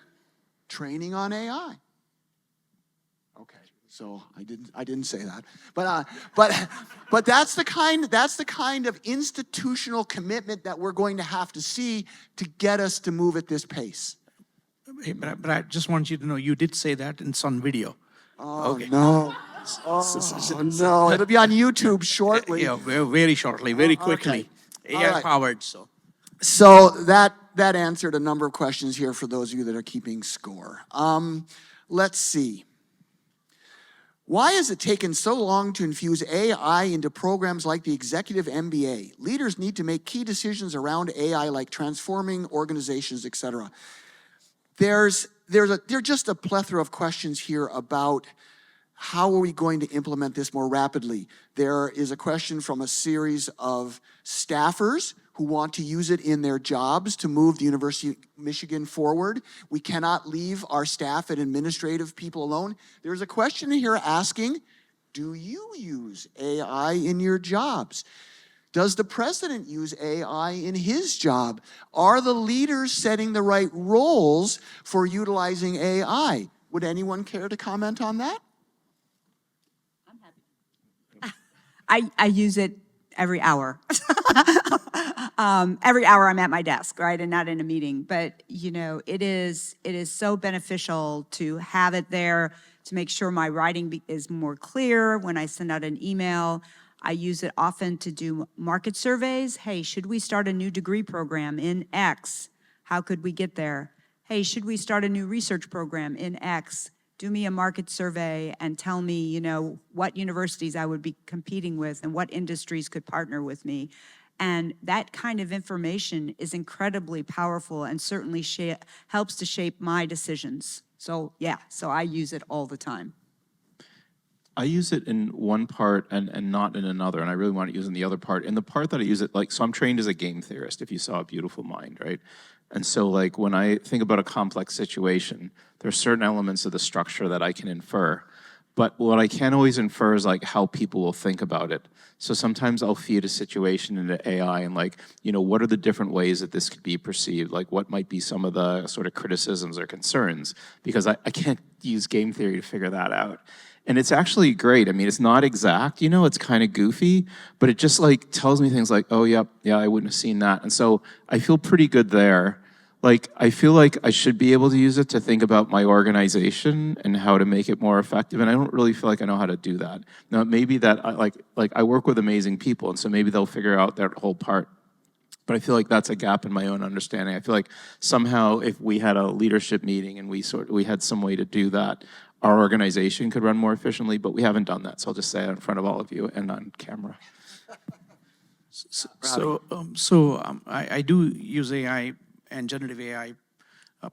training on AI. Okay, so I didn't say that, but that's the kind of institutional commitment that we're going to have to see to get us to move at this pace. Hey, but I just want you to know you did say that, and it's on video. Oh, okay. no. Oh, no. It'll be on YouTube shortly. Yeah, very shortly, very quickly. Okay. AI right. powered, so. So that answered a number of questions here for those of you that are keeping score. Let's see. Why has it taken so long to infuse AI into programs like the Executive MBA? Leaders need to make key decisions around AI, like transforming organizations, et cetera. There's just a plethora of questions here about how are we going to implement this more rapidly. There is a question from a series of staffers who want to use it in their jobs to move the University of Michigan forward. We cannot leave our staff and administrative people alone. There's a question here asking, do you use AI in your jobs? Does the president use AI in his job? Are the leaders setting the right roles for utilizing AI? Would anyone care to comment on that? I use it every hour. Every hour I'm at my desk, right, and not in a meeting. But, you know, it is so beneficial to have it there to make sure my writing is more clear when I send out an email. I use it often to do market surveys. Hey, should we start a new degree program in X? How could we get there? Hey, should we start a new research program in X? Do me a market survey and tell me, you know, what universities I would be competing with and what industries could partner with me. And that kind of information is incredibly powerful and certainly helps to shape my decisions. So yeah, so I use it all the time. I use it in one part and not in another, and I really want to use it in the other part. In the part that I use it, like, so I'm trained as a game theorist, if you saw A Beautiful Mind, right? And so, like, when I think about a complex situation, there are certain elements of the structure that I can infer. But what I can't always infer is, like, how people will think about it. So sometimes I'll feed a situation into AI and, like, you know, what are the different ways that this could be perceived? Like, what might be some of the sort of criticisms or concerns? Because I can't use game theory to figure that out. And it's actually great. I mean, it's not exact, you know, it's kind of goofy, but it just, like, tells me things like, oh, yep, yeah, I wouldn't have seen that. And so I feel pretty good there. Like, I feel like I should be able to use it to think about my organization and how to make it more effective, and I don't really feel like I know how to do that. Now, maybe that, I work with amazing people, and so maybe they'll figure out that whole part. But I feel like that's a gap in my own understanding. I feel like somehow if we had a leadership meeting and we had some way to do that, our organization could run more efficiently, but we haven't done that. So I'll just say it in front of all of you and on camera. I do use AI and generative AI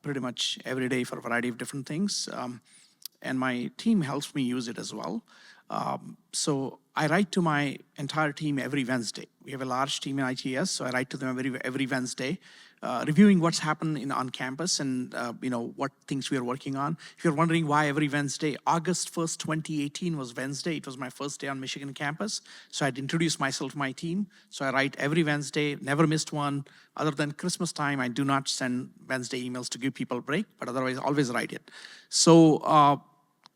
pretty much every day for a variety of different things. And my team helps me use it as well. So I write to my entire team every Wednesday. We have a large team in ITS, so I write to them every Wednesday, reviewing what's happened on campus and you know, what things we are working on. If you're wondering why every Wednesday, August 1st, 2018 was Wednesday. It was my first day on Michigan campus. So I'd introduce myself to my team. So I write every Wednesday, never missed one. Other than Christmas time, I do not send Wednesday emails to give people a break, but otherwise always write it. So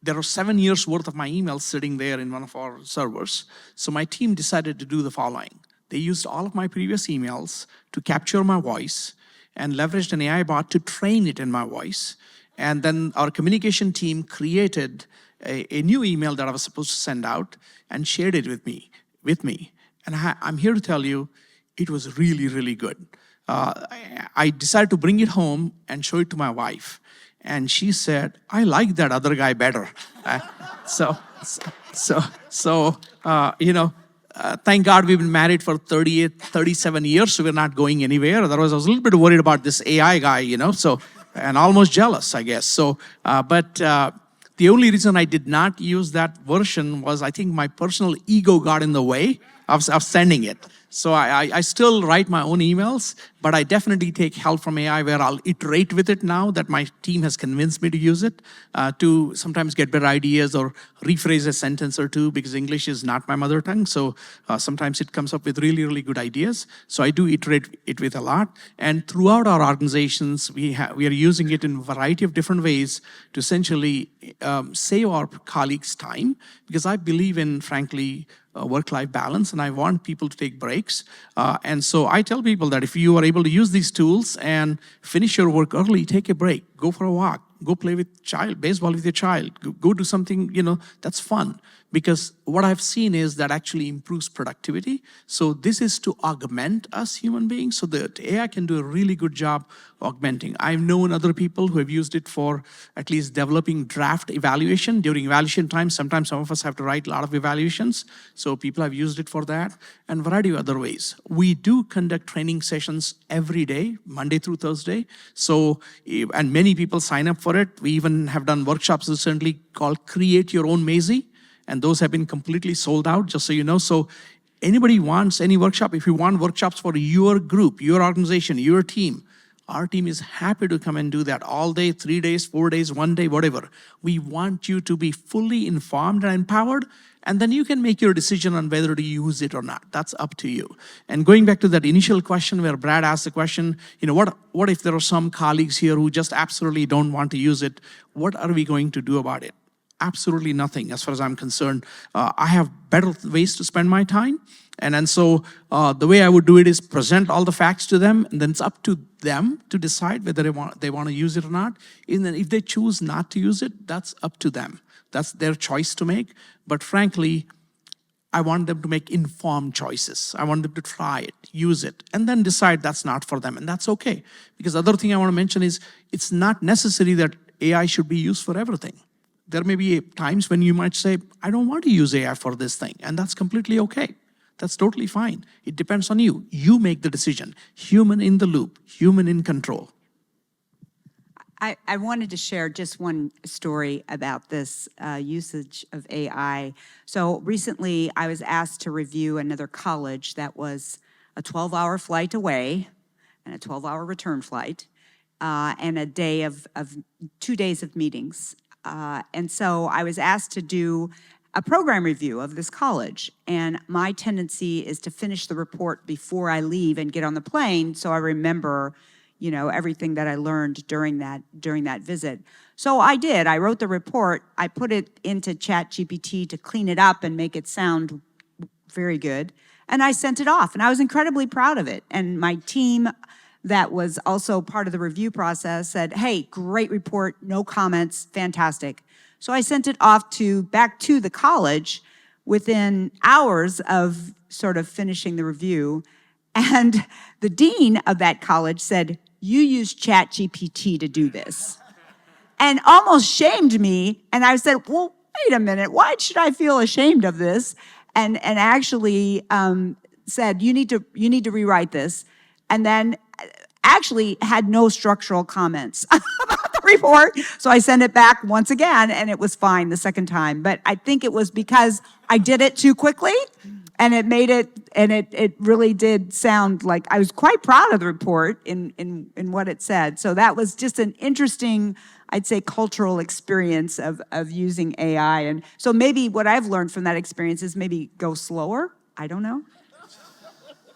there are 7 years worth of my emails sitting there in one of our servers. So my team decided to do the following. They used all of my previous emails to capture my voice and leveraged an AI bot to train it in my voice. And then our communication team created a new email that I was supposed to send out and shared it with me. And I'm here to tell you, it was really, really good. I decided to bring it home and show it to my wife. And she said, I like that other guy better. Thank God we've been married for 37 years, so we're not going anywhere. Otherwise, I was a little bit worried about this AI guy, and almost jealous, I guess. But the only reason I did not use that version was I think my personal ego got in the way of sending it. So I still write my own emails, but I definitely take help from AI where I'll iterate with it now that my team has convinced me to use it to sometimes get better ideas or rephrase a sentence or two because English is not my mother tongue. So sometimes it comes up with really, really good ideas. So I do iterate it with a lot. And throughout our organizations, we are using it in a variety of different ways to essentially save our colleagues time because I believe in, frankly, work-life balance, and I want people to take breaks. And so I tell people that if you are able to use these tools and finish your work early, take a break, go for a walk, go play with baseball with your child, go do something, that's fun. Because what I've seen is that actually improves productivity. So this is to augment us human beings so that AI can do a really good job augmenting. I've known other people who have used it for at least developing draft evaluation. During evaluation time, sometimes some of us have to write a lot of evaluations. So people have used it for that and a variety of other ways. We do conduct training sessions every day, Monday through Thursday. So, and many people sign up for it. We even have done workshops recently called Create Your Own Maisie. And those have been completely sold out, just so you know. So anybody wants any workshop, if you want workshops for your group, your organization, your team, our team is happy to come and do that all day, 3 days, 4 days, 1 day, whatever. We want you to be fully informed and empowered, and then you can make your decision on whether to use it or not. That's up to you. And going back to that initial question where Brad asked the question, what if there are some colleagues here who just absolutely don't want to use it? What are we going to do about it? Absolutely nothing as far as I'm concerned. I have better ways to spend my time. And so the way I would do it is present all the facts to them, and then it's up to them to decide whether they want to use it or not. And then if they choose not to use it, that's up to them. That's their choice to make. But frankly, I want them to make informed choices. I want them to try it, use it, and then decide that's not for them. And that's okay. Because the other thing I want to mention is it's not necessary that AI should be used for everything. There may be times when you might say, I don't want to use AI for this thing, and that's completely okay. That's totally fine. It depends on you. You make the decision. Human in the loop, human in control. I wanted to share just one story about this usage of AI. So recently I was asked to review another college that was a 12-hour flight away and a 12-hour return flight and a day of 2 days of meetings. And so I was asked to do a program review of this college. And my tendency is to finish the report before I leave and get on the plane so I remember, everything that I learned during that visit. So I did. I wrote the report. I put it into ChatGPT to clean it up and make it sound very good. And I sent it off. And I was incredibly proud of it. And my team that was also part of the review process said, hey, great report, no comments, fantastic. So I sent it off back to the college within hours of sort of finishing the review. And the dean of that college said, you used ChatGPT to do this. And almost shamed me. And I said, well, wait a minute, why should I feel ashamed of this? And actually said, you need to rewrite this. And then actually had no structural comments about the report. So I sent it back once again, and it was fine the second time. But I think it was because I did it too quickly, and it really did sound like I was quite proud of the report in what it said. So that was just an interesting, I'd say, cultural experience of using AI. And so maybe what I've learned from that experience is maybe go slower. I don't know.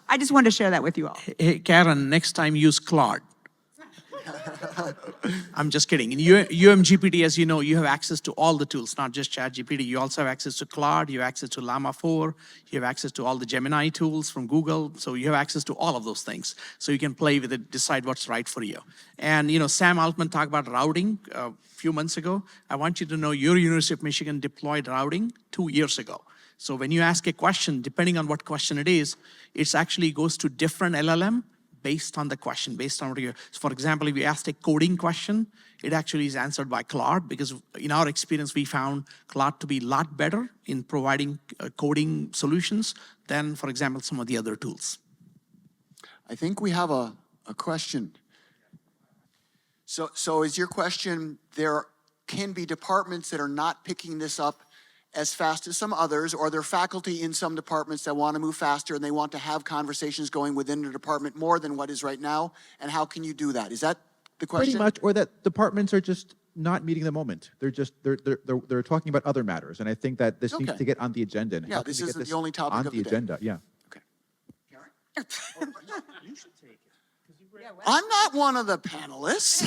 I just wanted to share that with you all. Hey, Karen, next time use Claude. I'm just kidding. In UMGPT, as you know, you have access to all the tools, not just ChatGPT. You also have access to Claude, you have access to Llama 4, you have access to all the Gemini tools from Google. So you have access to all of those things. So you can play with it, decide what's right for you. And Sam Altman talked about routing a few months ago. I want you to know your University of Michigan deployed routing 2 years ago. So when you ask a question, depending on what question it is, it actually goes to different LLM based on the question, based on what you, so for example, if you asked a coding question, it actually is answered by Claude, because in our experience, we found Claude to be a lot better in providing coding solutions than, for example, some of the other tools. I think we have a question. So is your question, there can be departments that are not picking this up as fast as some others, or there are faculty in some departments that want to move faster and they want to have conversations going within the department more than what is right now? And how can you do that? Is that the question? Pretty much, or that departments are just not meeting the moment. They're talking about other matters, and I think that this needs to get on the agenda. And Yeah, how can this we get isn't the only topic on of the the day. agenda. Yeah. You should take it. I'm not one of the panelists.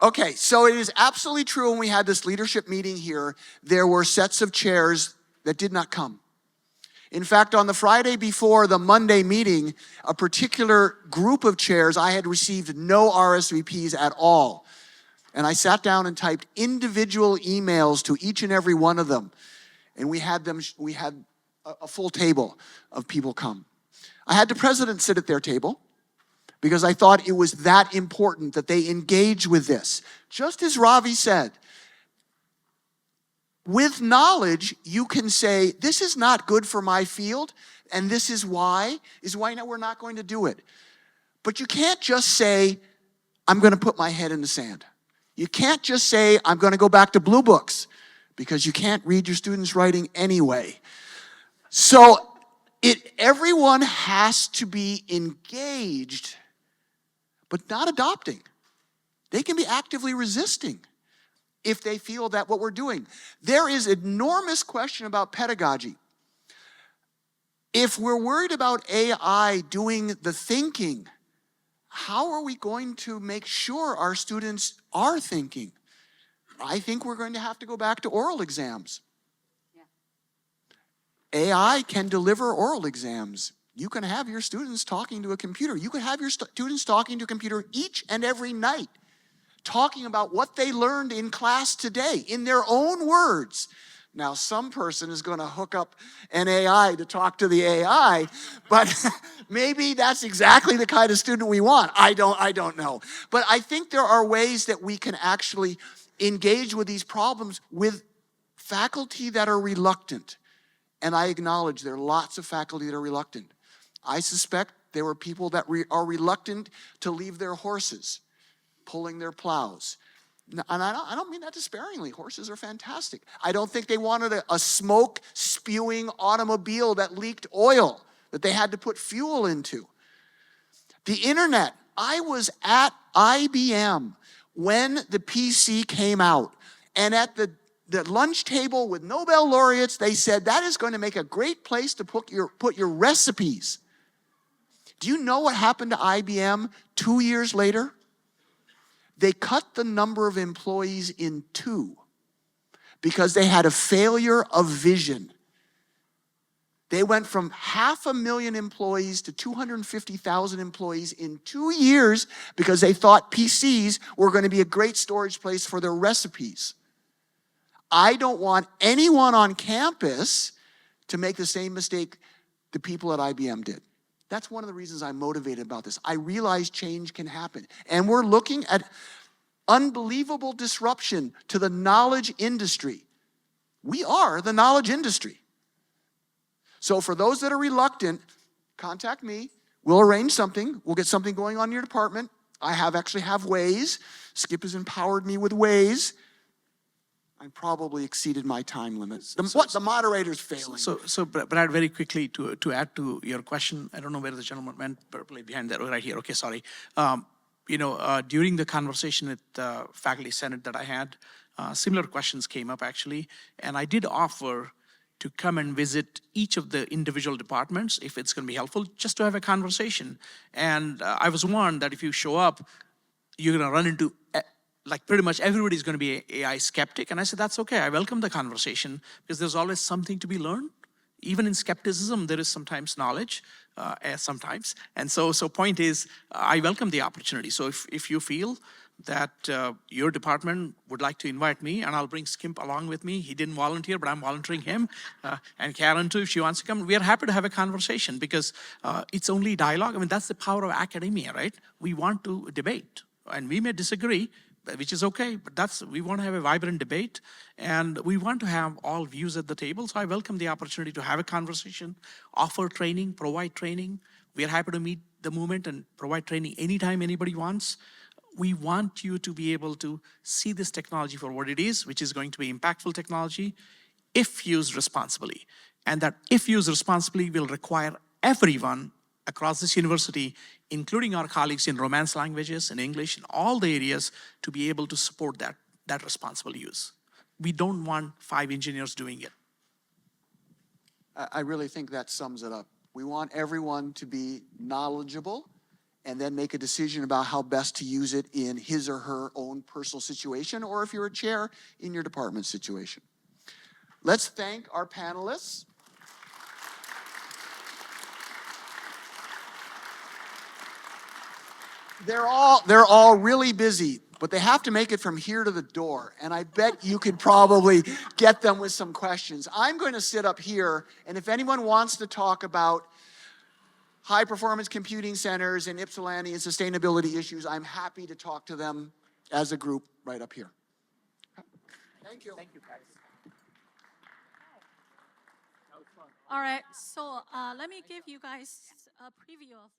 Okay, so it is absolutely true when we had this leadership meeting here, there were sets of chairs that did not come. In fact, on the Friday before the Monday meeting, a particular group of chairs, I had received no RSVPs at all. And I sat down and typed individual emails to each and every one of them. And we had a full table of people come. I had the president sit at their table, because I thought it was that important that they engage with this. Just as Ravi said, with knowledge, you can say, this is not good for my field, and this is why now we're not going to do it. But you can't just say, I'm going to put my head in the sand. You can't just say, I'm going to go back to Blue Books, because you can't read your students' writing anyway. So everyone has to be engaged, but not adopting. They can be actively resisting if they feel that what we're doing. There is enormous question about pedagogy. If we're worried about AI doing the thinking, how are we going to make sure our students are thinking? I think we're going to have to go back to oral exams. AI can deliver oral exams. You can have your students talking to a computer. You can have your students talking to a computer each and every night, talking about what they learned in class today in their own words. Now, some person is going to hook up an AI to talk to the AI, but maybe that's exactly the kind of student we want. I don't know. But I think there are ways that we can actually engage with these problems with faculty that are reluctant. And I acknowledge there are lots of faculty that are reluctant. I suspect there were people that are reluctant to leave their horses, pulling their plows. And I don't mean that despairingly. Horses are fantastic. I don't think they wanted a smoke-spewing automobile that leaked oil that they had to put fuel into. The internet. I was at IBM when the PC came out. And at the lunch table with Nobel laureates, they said, that is going to make a great place to put your recipes. Do you know what happened to IBM 2 years later? They cut the number of employees in 2 because they had a failure of vision. They went from 500,000 employees to 250,000 employees in 2 years because they thought PCs were going to be a great storage place for their recipes. I don't want anyone on campus to make the same mistake the people at IBM did. That's one of the reasons I'm motivated about this. I realize change can happen. And we're looking at unbelievable disruption to the knowledge industry. We are the knowledge industry. So for those that are reluctant, contact me. We'll arrange something. We'll get something going on in your department. I actually have ways. Skip has empowered me with ways. I probably exceeded my time limits. The moderator's failing. So Brad, very quickly to add to your question, I don't know where the gentleman went purpley behind that, right here. Okay, sorry. During the conversation with the faculty senate that I had, similar questions came up actually, and I did offer to come and visit each of the individual departments if it's going to be helpful, just to have a conversation. And I was warned that if you show up, you're going to run into like pretty much everybody's going to be an AI skeptic. And I said, that's okay. I welcome the conversation because there's always something to be learned. Even in skepticism, there is sometimes knowledge, sometimes. And so point is, I welcome the opportunity. So if you feel that your department would like to invite me, and I'll bring Skimp along with me. He didn't volunteer, but I'm volunteering him. And Karen too, if she wants to come. We are happy to have a conversation because it's only dialogue. I mean, that's the power of academia, right? We want to debate, and we may disagree, which is okay, but we want to have a vibrant debate, and we want to have all views at the table. So I welcome the opportunity to have a conversation, offer training, provide training. We are happy to meet the movement and provide training anytime anybody wants. We want you to be able to see this technology for what it is, which is going to be impactful technology, if used responsibly. And that if used responsibly will require everyone across this university, including our colleagues in Romance languages and English in all the areas, to be able to support that responsible use. We don't want 5 engineers doing it. I really think that sums it up. We want everyone to be knowledgeable and then make a decision about how best to use it in his or her own personal situation, or if you're a chair, in your department situation. Let's thank our panelists. They're all really busy, but they have to make it from here to the door, and I bet you could probably get them with some questions. I'm going to sit up here, and if anyone wants to talk about high-performance computing centers and Ypsilanti and sustainability issues, I'm happy to talk to them as a group right up here. Thank you. Thank you, guys. All right, so let me give you guys a preview of